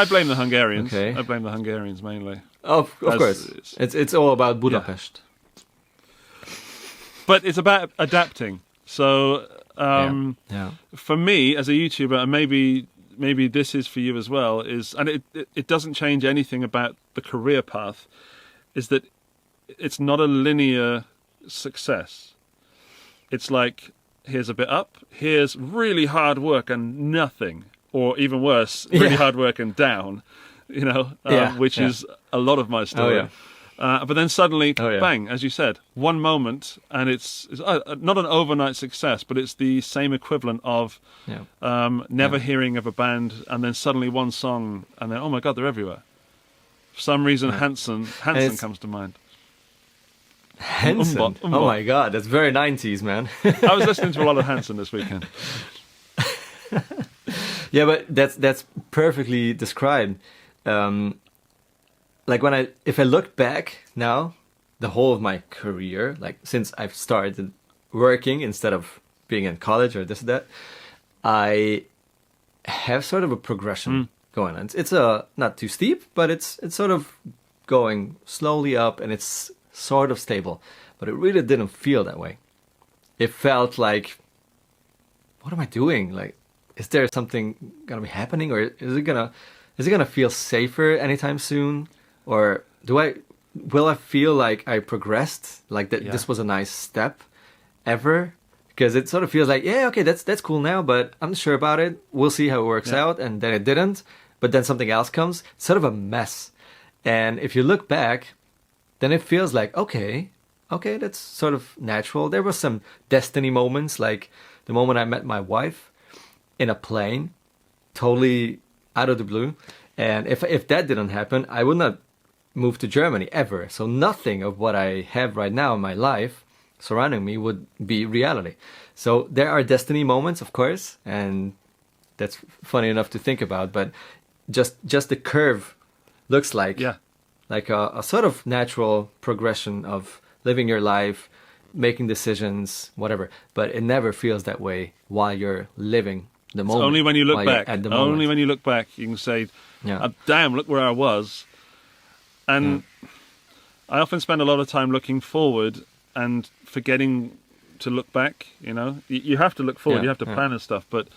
A: blame the Hungarians.
B: Okay.
A: I blame the Hungarians mainly.
B: Of course, it's all about Budapest.
A: But it's about adapting. So for me as a YouTuber, and maybe this is for you as well, and it doesn't change anything about the career path, is that it's not a linear success. It's like, here's a bit up, here's really hard work and nothing, or even worse, really hard work and down, which is a lot of my story. But then suddenly, bang, as you said, one moment, and it's not an overnight success, but it's the same equivalent of never hearing of a band, and then suddenly one song, and then, oh my God, they're everywhere. For some reason, Hanson comes to mind.
B: Hanson? Oh my God, that's very 90s, man.
A: I was listening to a lot of Hanson this weekend.
B: Yeah, but that's perfectly described. Like if I look back now, the whole of my career, like since I've started working instead of being in college or this or that, I have sort of a progression going on. It's not too steep, but it's sort of going slowly up, and it's sort of stable. But it really didn't feel that way. It felt like, what am I doing? Like, is there something gonna be happening, or is it gonna feel safer anytime soon? Or will I feel like I progressed, like that this was a nice step ever? Because it sort of feels like, okay, that's cool now, but I'm not sure about it. We'll see how it works out. And then it didn't. But then something else comes. It's sort of a mess. And if you look back, then it feels like, okay, that's sort of natural. There were some destiny moments, like the moment I met my wife in a plane, totally out of the blue. And if that didn't happen, I would not move to Germany ever. So nothing of what I have right now in my life surrounding me would be reality. So there are destiny moments, of course, and that's funny enough to think about. But just the curve looks like a sort of natural progression of living your life, making decisions, whatever. But it never feels that way while you're living the moment.
A: It's only when you look back.
B: At the moment.
A: Only when you look back, you can say, damn, look where I was. And I often spend a lot of time looking forward and forgetting to look back. You have to look forward, you have to plan and stuff. But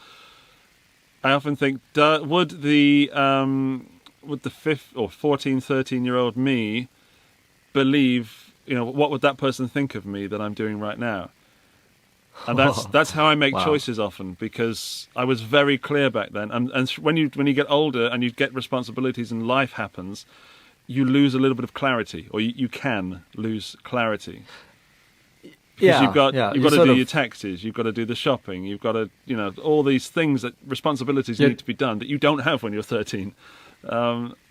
A: I often think, would the 14, 13-year-old me believe, what would that person think of me that I'm doing right now? And that's how I make choices often, because I was very clear back then. And when you get older and you get responsibilities and life happens, you lose a little bit of clarity, or you can lose clarity. Because you've got to do your taxes, you've got to do the shopping, you've got to, all these things that responsibilities need to be done that you don't have when you're 13.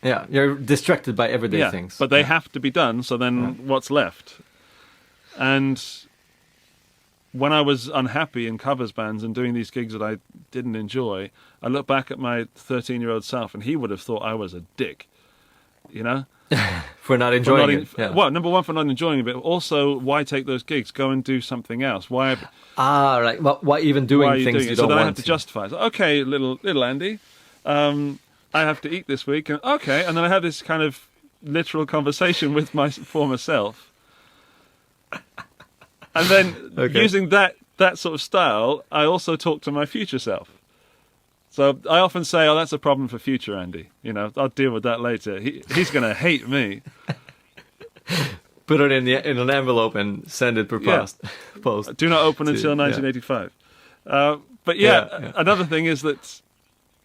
B: You're distracted by everyday things.
A: But they have to be done, so then what's left? And when I was unhappy in covers bands and doing these gigs that I didn't enjoy, I look back at my 13-year-old self, and he would have thought I was a dick, you know?
B: For not enjoying it. Yeah.
A: Well, number one, for not enjoying it, but also, why take those gigs? Go and do something else. Why?
B: Right. Well, why even doing
A: why are you
B: things
A: doing
B: you
A: it?
B: don't
A: So then
B: want
A: I have to justify it. Okay, little Andy, I have to eat this week. And, okay, and then I have this kind of literal conversation with my former self. And then using that sort of style, I also talk to my future self. So I often say, "Oh, that's a problem for future Andy. You know, I'll deal with that later. He's going to hate me."
B: Put it in an envelope and send it per post.
A: Do not open until 1985. But another thing is that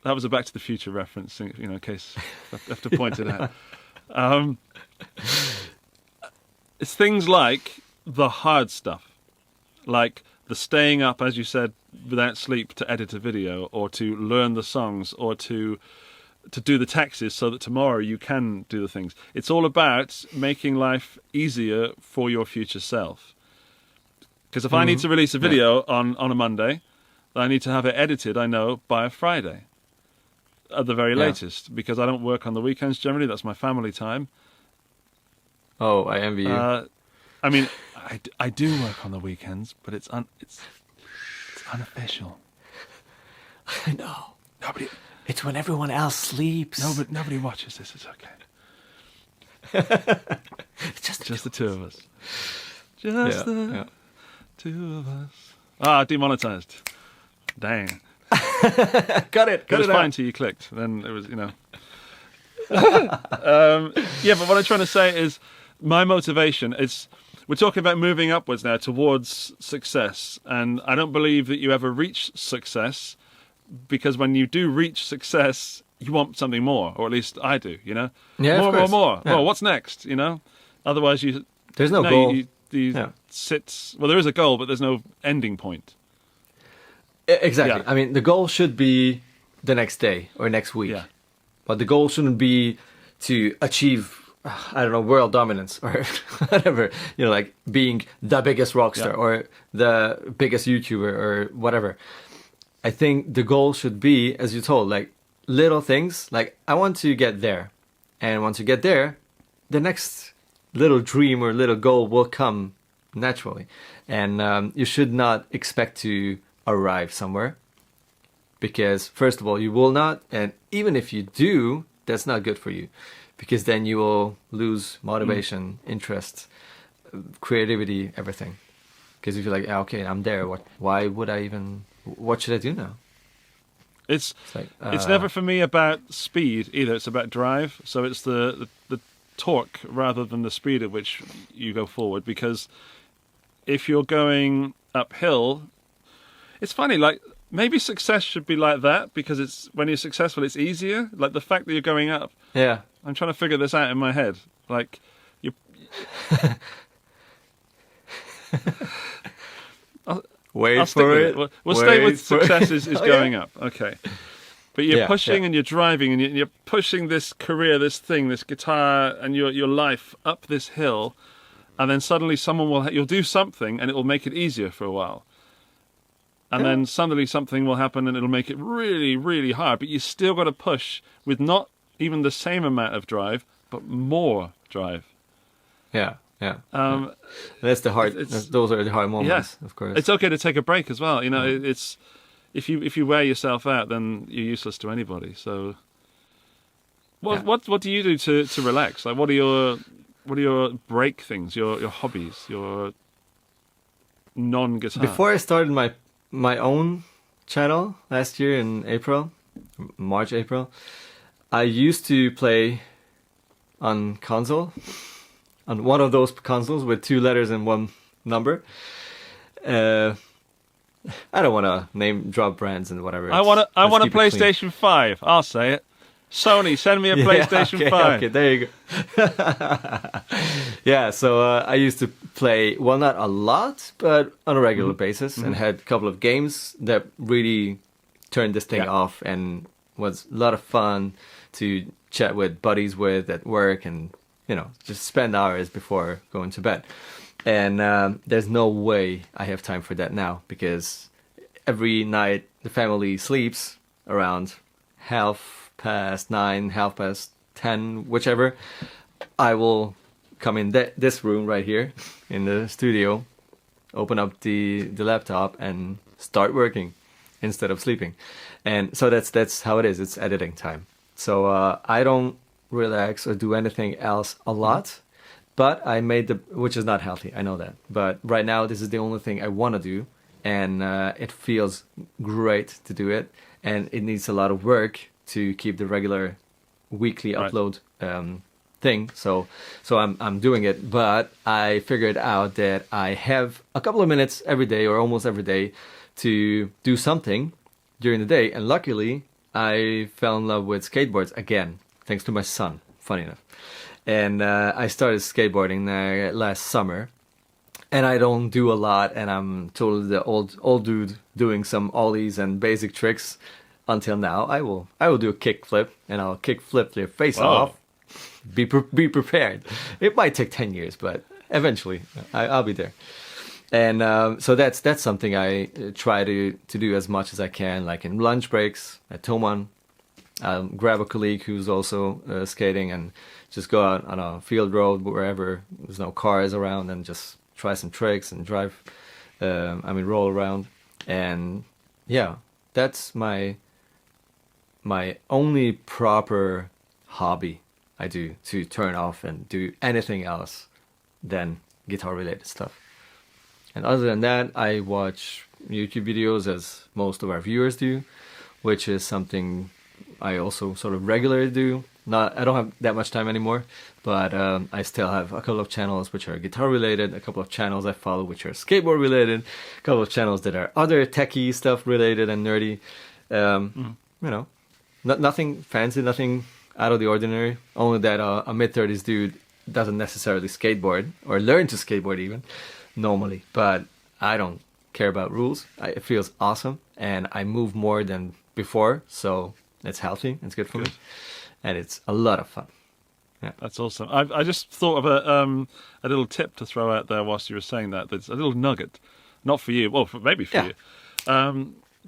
A: was a Back to the Future reference. You know, in case I have to point it out. It's things like the hard stuff, like the staying up, as you said, without sleep to edit a video, or to learn the songs, or to do the taxes so that tomorrow you can do the things. It's all about making life easier for your future self. Because if I need to release a video on a Monday, I need to have it edited, I know, by a Friday at the very latest, because I don't work on the weekends generally. That's my family time.
B: Oh, I envy you.
A: I mean, I do work on the weekends, but it's unofficial.
B: I know.
A: Nobody.
B: It's when everyone else sleeps.
A: No, but nobody watches this. It's okay.
B: It's just
A: the two of us. Just the two of us. Demonetized. Dang.
B: Got it.
A: It was fine till you clicked. Then it was, you know. But what I'm trying to say is, my motivation is, we're talking about moving upwards now towards success, and I don't believe that you ever reach success, because when you do reach success, you want something more, or at least I do, you know?
B: Yeah,
A: more.
B: Yeah.
A: Well, what's next, you know? Otherwise,
B: there's no goal.
A: Well, there is a goal, but there's no ending point.
B: Exactly.
A: Yeah.
B: I mean, the goal should be the next day or next week.
A: Yeah.
B: But the goal shouldn't be to achieve, I don't know, world dominance or whatever. You know, like being the biggest rock star or the biggest YouTuber or whatever. I think the goal should be, as you told, like little things. Like, I want to get there. And once you get there, the next little dream or little goal will come naturally. And you should not expect to arrive somewhere. Because, first of all, you will not. And even if you do, that's not good for you. Because then you will lose motivation, interest, creativity, everything. Because if you're like, okay, I'm there. Why would I even... What should I do now?
A: It's never for me about speed either. It's about drive. So it's the torque rather than the speed at which you go forward. Because if you're going uphill, it's funny. Like, maybe success should be like that, because it's when you're successful, it's easier. Like the fact that you're going up.
B: Yeah.
A: I'm trying to figure this out in my head. Like you.
B: I'll for it.
A: We'll stay with success is going up. Okay. But you're pushing and you're driving and you're pushing this career, this thing, this guitar and your life up this hill, and then suddenly you'll do something and it will make it easier for a while. And then suddenly something will happen and it'll make it really, really hard. But you still got to push with not even the same amount of drive, but more drive.
B: Yeah. That's the hard. Those are the hard moments, of course.
A: It's okay to take a break as well. You know, it's if you wear yourself out, then you're useless to anybody. So, what do you do to relax? Like, what are your break things? Your hobbies? Your non-guitar?
B: Before I started my own channel last year in March, April, I used to play on console. On one of those consoles with 2 letters and 1 number. I don't want to name drop brands and whatever.
A: I want a PlayStation 5. I'll say it. Sony, send me a PlayStation 5.
B: Okay, there you go. Yeah, so I used to play, well, not a lot, but on a regular basis, and had a couple of games that really turned this thing off and was a lot of fun to chat with buddies with at work and, you know, just spend hours before going to bed. And there's no way I have time for that now, because every night the family sleeps around 9:30, 10:30, whichever. I will come in this room right here in the studio, open up the laptop and start working instead of sleeping. And so that's how it is. It's editing time. So I don't relax or do anything else a lot, but I made which is not healthy, I know that. But right now this is the only thing I want to do, and it feels great to do it. And it needs a lot of work to keep the regular weekly upload thing. So I'm doing it, but I figured out that I have a couple of minutes every day, or almost every day, to do something during the day. And luckily I fell in love with skateboards again, thanks to my son, funny enough. And I started skateboarding last summer, and I don't do a lot, and I'm totally the old dude doing some ollies and basic tricks until now. I will do a kick flip, and I'll kick flip your face off. Be prepared. It might take 10 years, but eventually I'll be there. And so that's something I try to do as much as I can, like in lunch breaks at Thomann. I'll grab a colleague who's also skating and just go out on a field road wherever there's no cars around and just try some tricks and roll around. And yeah, that's my only proper hobby I do, to turn off and do anything else than guitar related stuff. And other than that, I watch YouTube videos as most of our viewers do, which is something I also sort of regularly do. I don't have that much time anymore, but I still have a couple of channels which are guitar related, a couple of channels I follow which are skateboard related, a couple of channels that are other techie stuff related and nerdy. You know, nothing fancy, nothing out of the ordinary. Only that a mid-30s dude doesn't necessarily skateboard or learn to skateboard even normally, but I don't care about rules. It feels awesome, and I move more than before, so it's healthy, it's good for me, and it's a lot of fun. Yeah,
A: that's awesome. I just thought of a little tip to throw out there whilst you were saying that. That's a little nugget, not for you, well, maybe for you.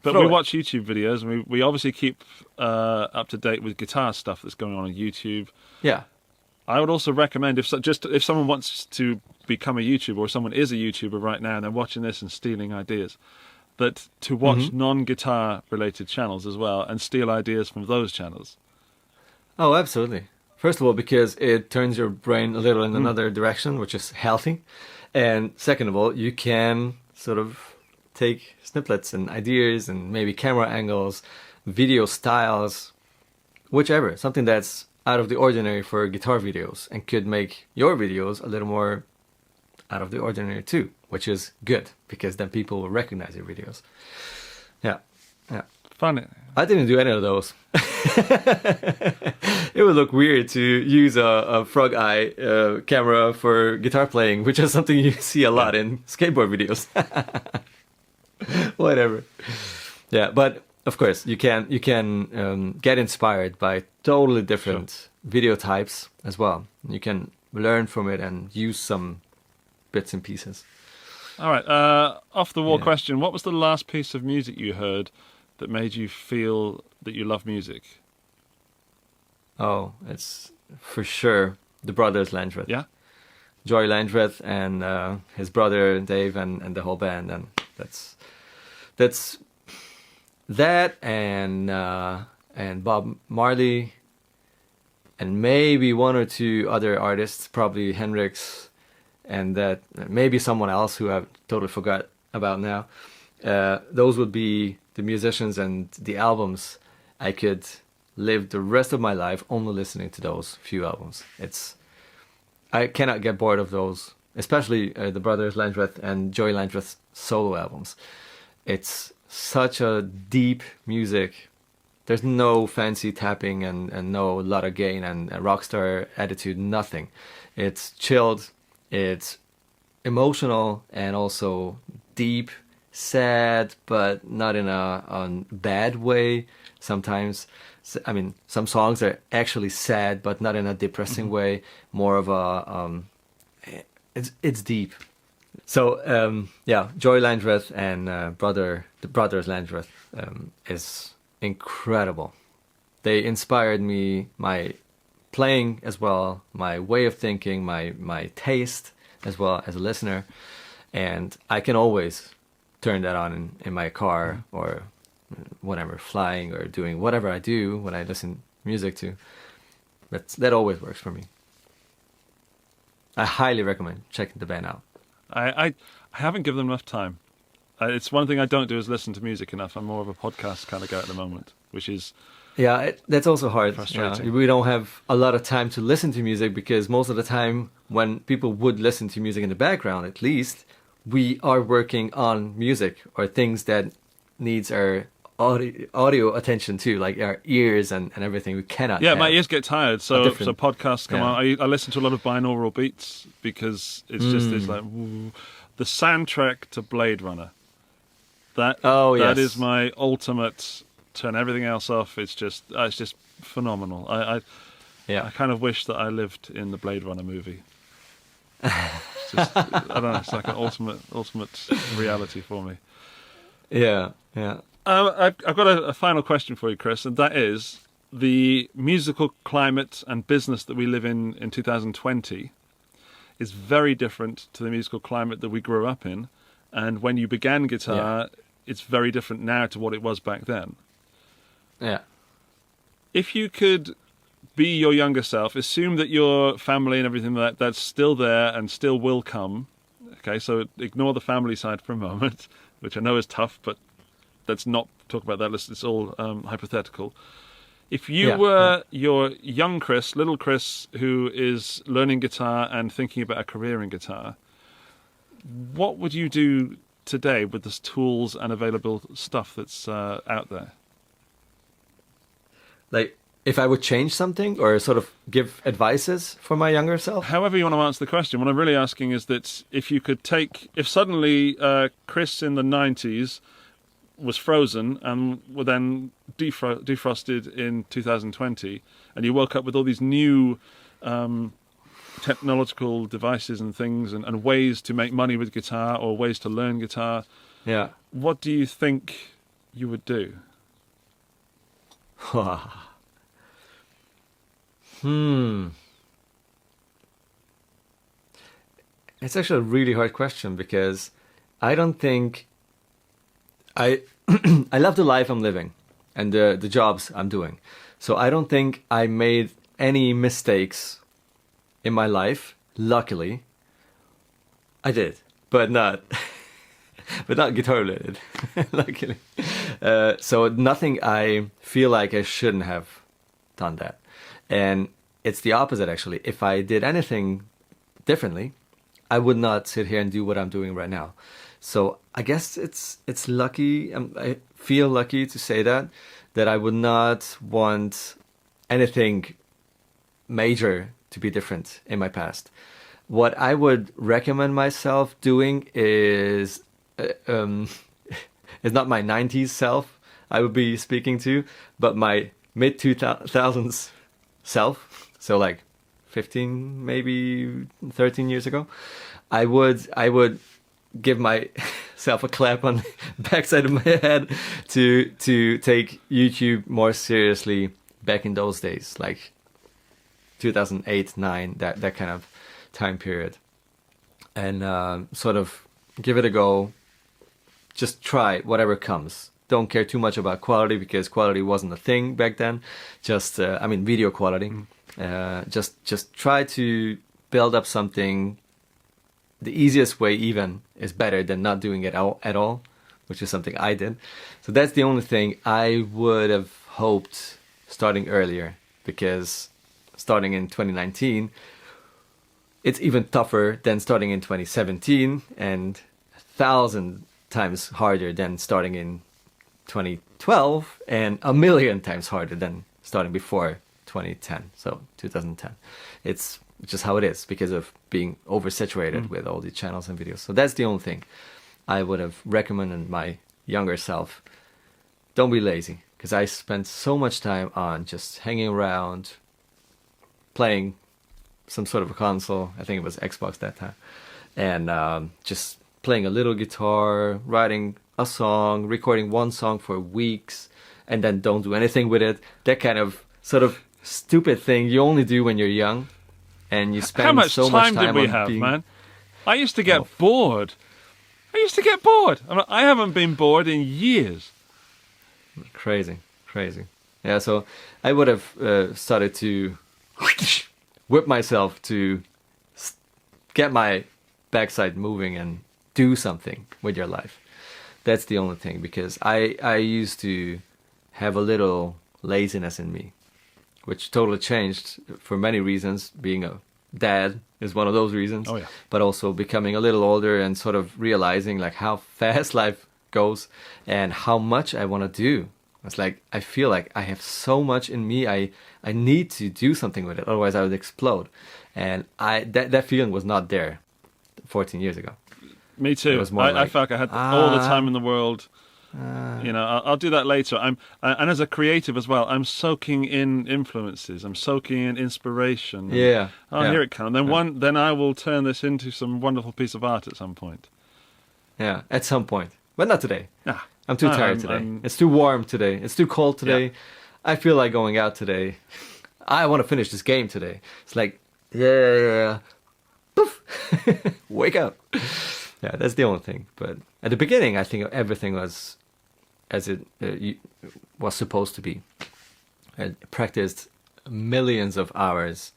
A: But we watch YouTube videos, and we obviously keep up to date with guitar stuff that's going on YouTube.
B: Yeah.
A: I would also recommend, if someone wants to become a YouTuber, or someone is a YouTuber right now and they're watching this and stealing ideas, that to watch non-guitar related channels as well and steal ideas from those channels.
B: Oh, absolutely. First of all, because it turns your brain a little in another direction, which is healthy. And second of all, you can sort of take snippets and ideas and maybe camera angles, video styles, whichever, something that's out of the ordinary for guitar videos and could make your videos a little more out of the ordinary too, which is good, because then people will recognize your videos. Yeah.
A: Funny.
B: I didn't do any of those. It would look weird to use a frog eye camera for guitar playing, which is something you see a lot in skateboard videos. Whatever. Yeah, but of course you can get inspired by totally different video types as well. You can learn from it and use some bits and pieces.
A: All right, off the wall question. What was the last piece of music you heard that made you feel that you love music?
B: Oh, it's for sure the brothers Landreth.
A: Yeah?
B: Joy Landreth and his brother Dave and the whole band, and that's that and Bob Marley and maybe one or two other artists, probably Hendrix, and that maybe someone else who I've totally forgot about now. Those would be the musicians and the albums I could live the rest of my life only listening to those few albums. I cannot get bored of those, especially the brothers Landreth and Joy Landreth's solo albums. It's such a deep music. There's no fancy tapping and no lot of gain and rock star attitude, nothing. It's chilled, it's emotional, and also deep, sad, but not in a bad way. Sometimes, I mean, some songs are actually sad, but not in a depressing way. More of a, it's deep. So yeah, Joy Landreth and the brothers Landreth is incredible. They inspired me, my playing as well, my way of thinking, my taste as well as a listener, and I can always turn that on in my car or whenever flying or doing whatever I do when I listen music to. That always works for me. I highly recommend checking the band out.
A: I haven't given them enough time. It's one thing I don't do is listen to music enough. I'm more of a podcast kind of guy at the moment, which is
B: that's also hard.
A: frustrating.
B: Yeah, we don't have a lot of time to listen to music because most of the time when people would listen to music in the background, at least, we are working on music or things that needs our audio attention too, like our ears and everything. We cannot.
A: Yeah, my ears get tired, so podcasts come
B: Yeah.
A: on. I listen to a lot of binaural beats because it's just this like woo. The soundtrack to Blade Runner. That is my ultimate. Turn everything else off. It's just phenomenal. I kind of wish that I lived in the Blade Runner movie. It's just, I don't know. It's like an ultimate reality for me.
B: Yeah.
A: I've got a final question for you, Kris, and that is the musical climate and business that we live in 2020 is very different to the musical climate that we grew up in. And when you began guitar, it's very different now to what it was back then.
B: Yeah.
A: If you could be your younger self, assume that your family and everything that's still there and still will come. Okay, so ignore the family side for a moment, which I know is tough, but let's not talk about that. It's all hypothetical. If you were your young Kris, little Kris, who is learning guitar and thinking about a career in guitar, what would you do today with the tools and available stuff that's out there?
B: Like, if I would change something or sort of give advices for my younger self?
A: However you want to answer the question. What I'm really asking is that if suddenly Kris in the 90s was frozen and were then defrosted in 2020, and you woke up with all these new technological devices and things and ways to make money with guitar or ways to learn guitar, what do you think you would do?
B: It's actually a really hard question because I don't think I love the life I'm living and the jobs I'm doing. So I don't think I made any mistakes in my life. Luckily, I did, but not guitar related. Luckily, so nothing I feel like I shouldn't have done that. And it's the opposite, actually. If I did anything differently, I would not sit here and do what I'm doing right now. So I guess it's lucky. I feel lucky to say that I would not want anything major to be different in my past. What I would recommend myself doing is it's not my 90s self I would be speaking to, but my mid 2000s self. So like 15, maybe 13 years ago, I would give myself a clap on the backside of my head to take YouTube more seriously back in those days, like 2008, 9, that kind of time period, and sort of give it a go. Just try whatever comes. Don't care too much about quality because quality wasn't a thing back then. Just video quality. Just try to build up something. The easiest way even is better than not doing it at all, which is something I did. So that's the only thing I would have hoped starting earlier, because starting in 2019, it's even tougher than starting in 2017 and 1,000 times harder than starting in 2012 and 1,000,000 times harder than starting before 2010. So 2010. It's just how it is because of being oversaturated with all the channels and videos. So that's the only thing I would have recommended my younger self. Don't be lazy, because I spent so much time on just hanging around, playing some sort of a console. I think it was Xbox that time. and just playing a little guitar, writing a song, recording one song for weeks, and then don't do anything with it. That kind of sort of stupid thing you only do when you're young, and you spend
A: How much
B: so much
A: time
B: time
A: did we
B: on
A: have,
B: being...
A: man? I used to get bored. I haven't been bored in years.
B: Crazy. Yeah, so I would have started to whip myself to get my backside moving and do something with your life. That's the only thing, because I used to have a little laziness in me, which totally changed for many reasons. Being a dad is one of those reasons.
A: Oh, yeah.
B: But also becoming a little older and sort of realizing like how fast life goes and how much I want to do. It's like I feel like I have so much in me. I need to do something with it, otherwise I would explode. And that feeling was not there 14 years ago.
A: Me too.
B: It was more
A: I
B: like,
A: felt like I had all the time in the world. I'll do that later. And as a creative as well, I'm soaking in influences. I'm soaking in inspiration.
B: Yeah.
A: Here it comes. Then I will turn this into some wonderful piece of art at some point.
B: Yeah, at some point, but not today.
A: Nah.
B: I'm too tired today. It's too warm today. It's too cold today.
A: Yeah.
B: I feel like going out today. I want to finish this game today. It's like, yeah. Poof. Wake up. Yeah, that's the only thing. But at the beginning, I think everything was as it was supposed to be. I practiced millions of hours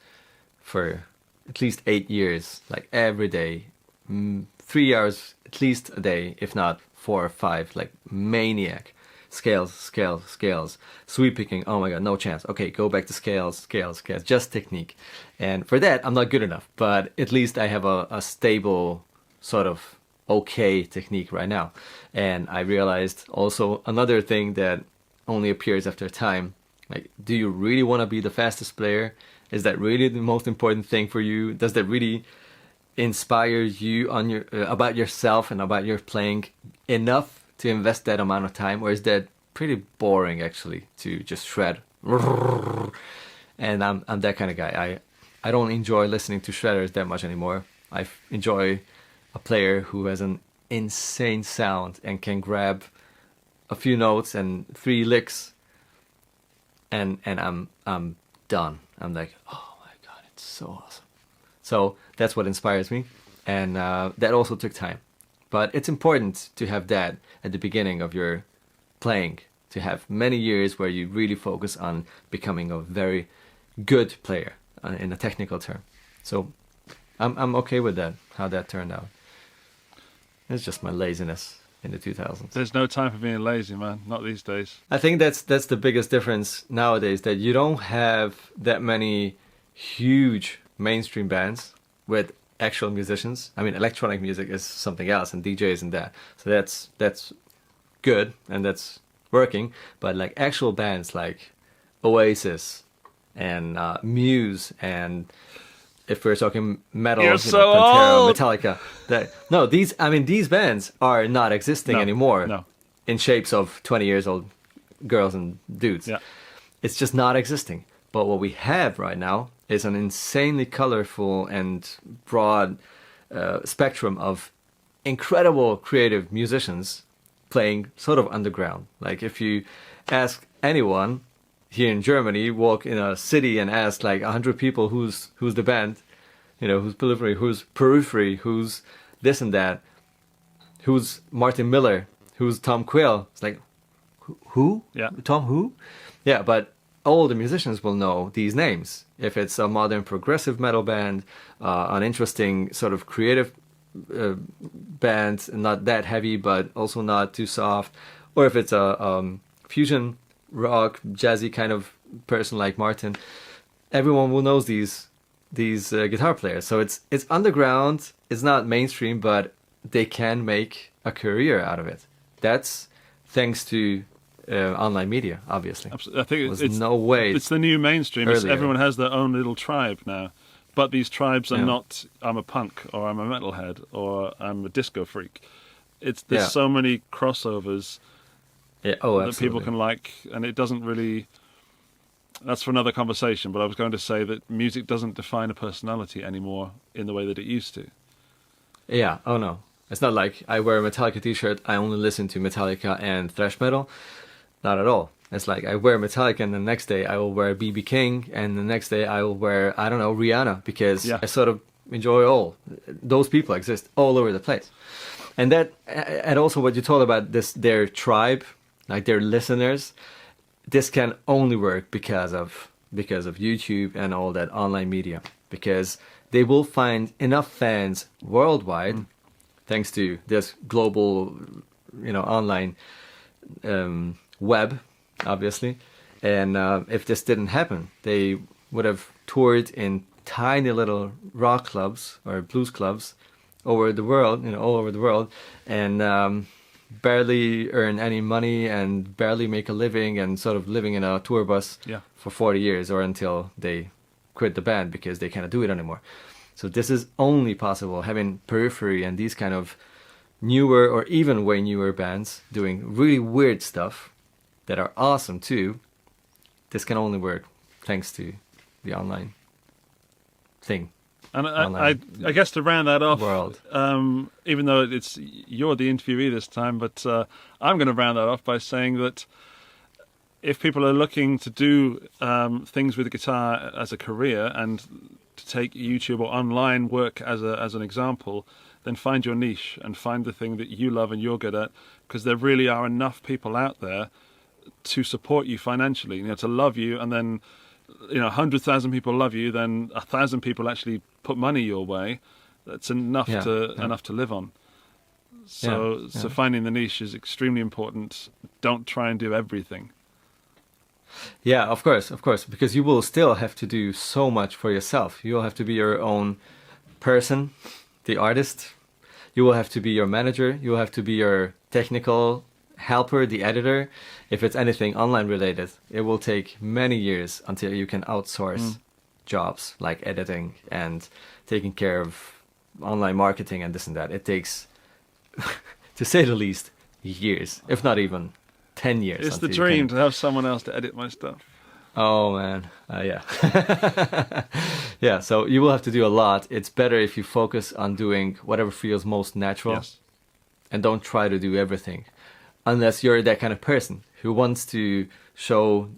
B: for at least 8 years, like every day, 3 hours at least a day, if not 4 or 5, like maniac. Scales, sweep picking, oh my god, no chance. Okay, go back to scales, just technique. And for that, I'm not good enough, but at least I have a stable, sort of okay technique right now. And I realized also another thing that only appears after time, like, do you really want to be the fastest player? Is that really the most important thing for you? Does that really inspire you on your about yourself and about your playing enough to invest that amount of time, or is that pretty boring actually to just shred? And I'm that kind of guy. I don't enjoy listening to shredders that much anymore. I enjoy a player who has an insane sound and can grab a few notes and 3 licks, and I'm done. I'm like, oh my god, it's so awesome. So that's what inspires me, and that also took time. But it's important to have that at the beginning of your playing, to have many years where you really focus on becoming a very good player in a technical term. So I'm okay with that, how that turned out. It's just my laziness in the 2000s.
A: There's no time for being lazy, man. Not these days.
B: I think that's the biggest difference nowadays, that you don't have that many huge mainstream bands with actual musicians. I mean, electronic music is something else, and DJs and that. So that's good and that's working. But like actual bands like Oasis and Muse, and if we're talking metal,
A: You're so
B: Pantera,
A: old.
B: Metallica. These bands are not existing anymore.
A: No.
B: In shapes of 20 years old girls and dudes.
A: Yeah.
B: It's just not existing. But what we have right now is an insanely colorful and broad spectrum of incredible creative musicians playing sort of underground. Like if you ask anyone here in Germany, walk in a city and ask like 100 people who's the band, who's Periphery, who's this and that, who's Martin Miller, who's Tom Quill. It's like, who?
A: Yeah.
B: Tom who? Yeah, but all the musicians will know these names. If it's a modern progressive metal band, an interesting sort of creative band, not that heavy but also not too soft, or if it's a fusion rock, jazzy kind of person like Martin, everyone will know these guitar players. So it's underground, it's not mainstream, but they can make a career out of it. That's thanks to online media, obviously.
A: Absolutely. I think it's
B: no way.
A: It's the new mainstream. Everyone has their own little tribe now, but these tribes are not. I'm a punk, or I'm a metalhead, or I'm a disco freak. There's so many crossovers that people can like, and it doesn't really. That's for another conversation. But I was going to say that music doesn't define a personality anymore in the way that it used to.
B: Yeah. Oh no. It's not like I wear a Metallica t-shirt, I only listen to Metallica and thrash metal. Not at all. It's like I wear Metallica and the next day I will wear B.B. King and the next day I will wear, I don't know, Rihanna, because I sort of enjoy all. Those people exist all over the place. And that, and also what you told about this, their tribe, like their listeners, this can only work because of YouTube and all that online media, because they will find enough fans worldwide, thanks to this global, online web, obviously. And if this didn't happen, they would have toured in tiny little rock clubs or blues clubs over the world, all over the world, and barely earn any money and barely make a living and sort of living in a tour bus for 40 years or until they quit the band because they cannot do it anymore. So this is only possible having Periphery and these kind of newer or even way newer bands doing really weird stuff that are awesome too. This can only work thanks to the online thing.
A: And I guess to round that off,
B: world.
A: Even though you're the interviewee this time, but I'm going to round that off by saying that if people are looking to do things with the guitar as a career and to take YouTube or online work as an example, then find your niche and find the thing that you love and you're good at, because there really are enough people out there to support you financially, to love you, and then 100,000 people love you, then 1,000 people actually put money your way. That's enough enough to live on. So finding the niche is extremely important. Don't try and do everything.
B: Yeah, of course, because you will still have to do so much for yourself. You will have to be your own person, the artist. You will have to be your manager. You will have to be your technical helper, the editor. If it's anything online related, it will take many years until you can outsource jobs like editing and taking care of online marketing and this and that. It takes, to say the least, years, if not even 10 years.
A: It's the dream to have someone else to edit my stuff.
B: Oh man, yeah. Yeah, so you will have to do a lot. It's better if you focus on doing whatever feels most natural and don't try to do everything. Unless you're that kind of person who wants to show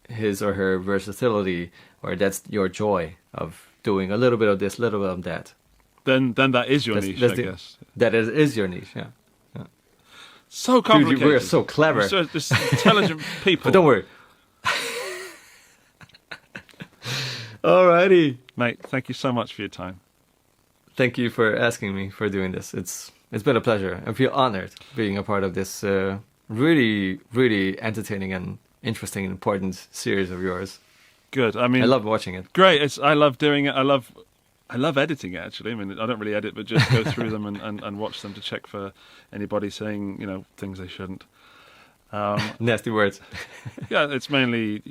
B: his or her versatility, or that's your joy of doing a little bit of this, little bit of that.
A: Then that is your niche, I guess.
B: That is your niche, yeah.
A: So complicated.
B: Dude, we're so clever.
A: We're this intelligent people.
B: But don't worry. Alrighty.
A: Mate, thank you so much for your time.
B: Thank you for asking me for doing this. It's been a pleasure. I feel honored being a part of this really, really entertaining and interesting and important series of yours.
A: Good. I mean,
B: I love watching it.
A: Great. I love doing it. I love editing it, actually. I mean, I don't really edit, but just go through them and watch them to check for anybody saying, things they shouldn't.
B: Nasty words.
A: Yeah, it's mainly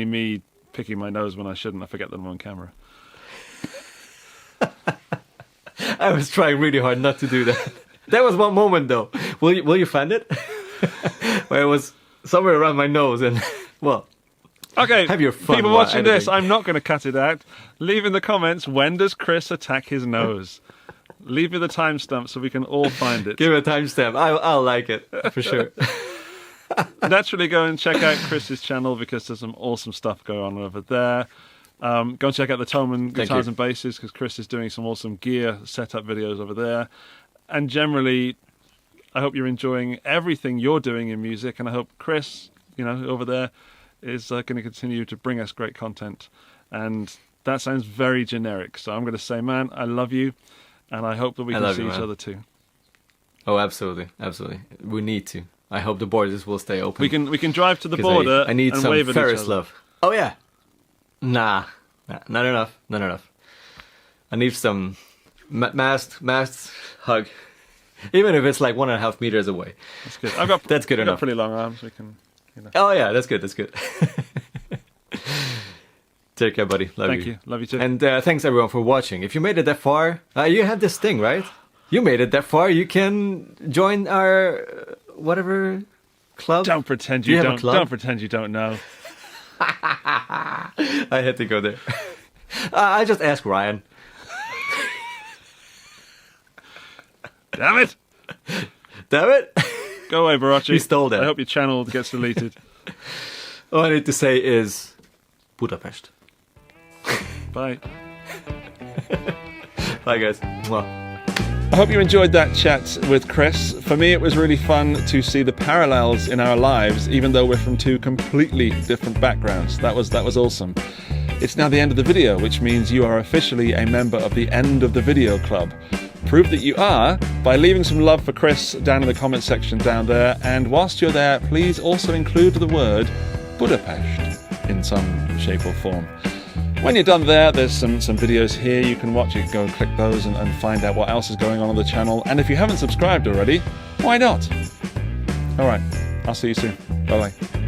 A: me picking my nose when I shouldn't. I forget that I'm on camera.
B: I was trying really hard not to do that. That was one moment, though. Will you find it? Where it was somewhere around my nose, and
A: okay.
B: Have your fun.
A: People watching this, I'm not going to cut it out. Leave in the comments, when does Kris attack his nose? Leave me the timestamp so we can all find it.
B: Give it a timestamp. I'll like it for sure.
A: Naturally, go and check out Kris's channel because there's some awesome stuff going on over there. Go and check out the Thomann guitars and basses because Kris is doing some awesome gear setup videos over there. And generally, I hope you're enjoying everything you're doing in music, and I hope Kris, over there, is going to continue to bring us great content. And that sounds very generic, so I'm going to say, man, I love you, and I hope that we can see each other too.
B: Oh, absolutely. We need to. I hope the borders will stay open.
A: We can drive to the border.
B: I need
A: and
B: some
A: wave at
B: Ferris
A: each other.
B: love. Oh yeah. Nah, not enough. I need some masked hug, even if it's like 1.5 meters away.
A: That's good.
B: That's good enough.
A: Got pretty long arms. We can.
B: Oh yeah, that's good. Take care, buddy.
A: Thank you. Love you too.
B: And thanks everyone for watching. If you made it that far, you have this thing, right? You made it that far. You can join our whatever club.
A: Don't pretend you don't. Don't pretend you don't know.
B: I had to go there. I just asked Ryan.
A: Damn it!
B: Damn it!
A: Go away, Barocsi.
B: You stole that.
A: I hope your channel gets deleted.
B: All I need to say is Budapest.
A: Bye.
B: Bye, guys. Mwah.
A: I hope you enjoyed that chat with Kris. For me, it was really fun to see the parallels in our lives, even though we're from two completely different backgrounds. That was awesome. It's now the end of the video, which means you are officially a member of the End of the Video Club. Prove that you are by leaving some love for Kris down in the comment section down there, and whilst you're there, please also include the word Budapest in some shape or form. When you're done there, there's some videos here you can watch. You can go and click those and find out what else is going on the channel. And if you haven't subscribed already, why not? All right, I'll see you soon. Bye-bye.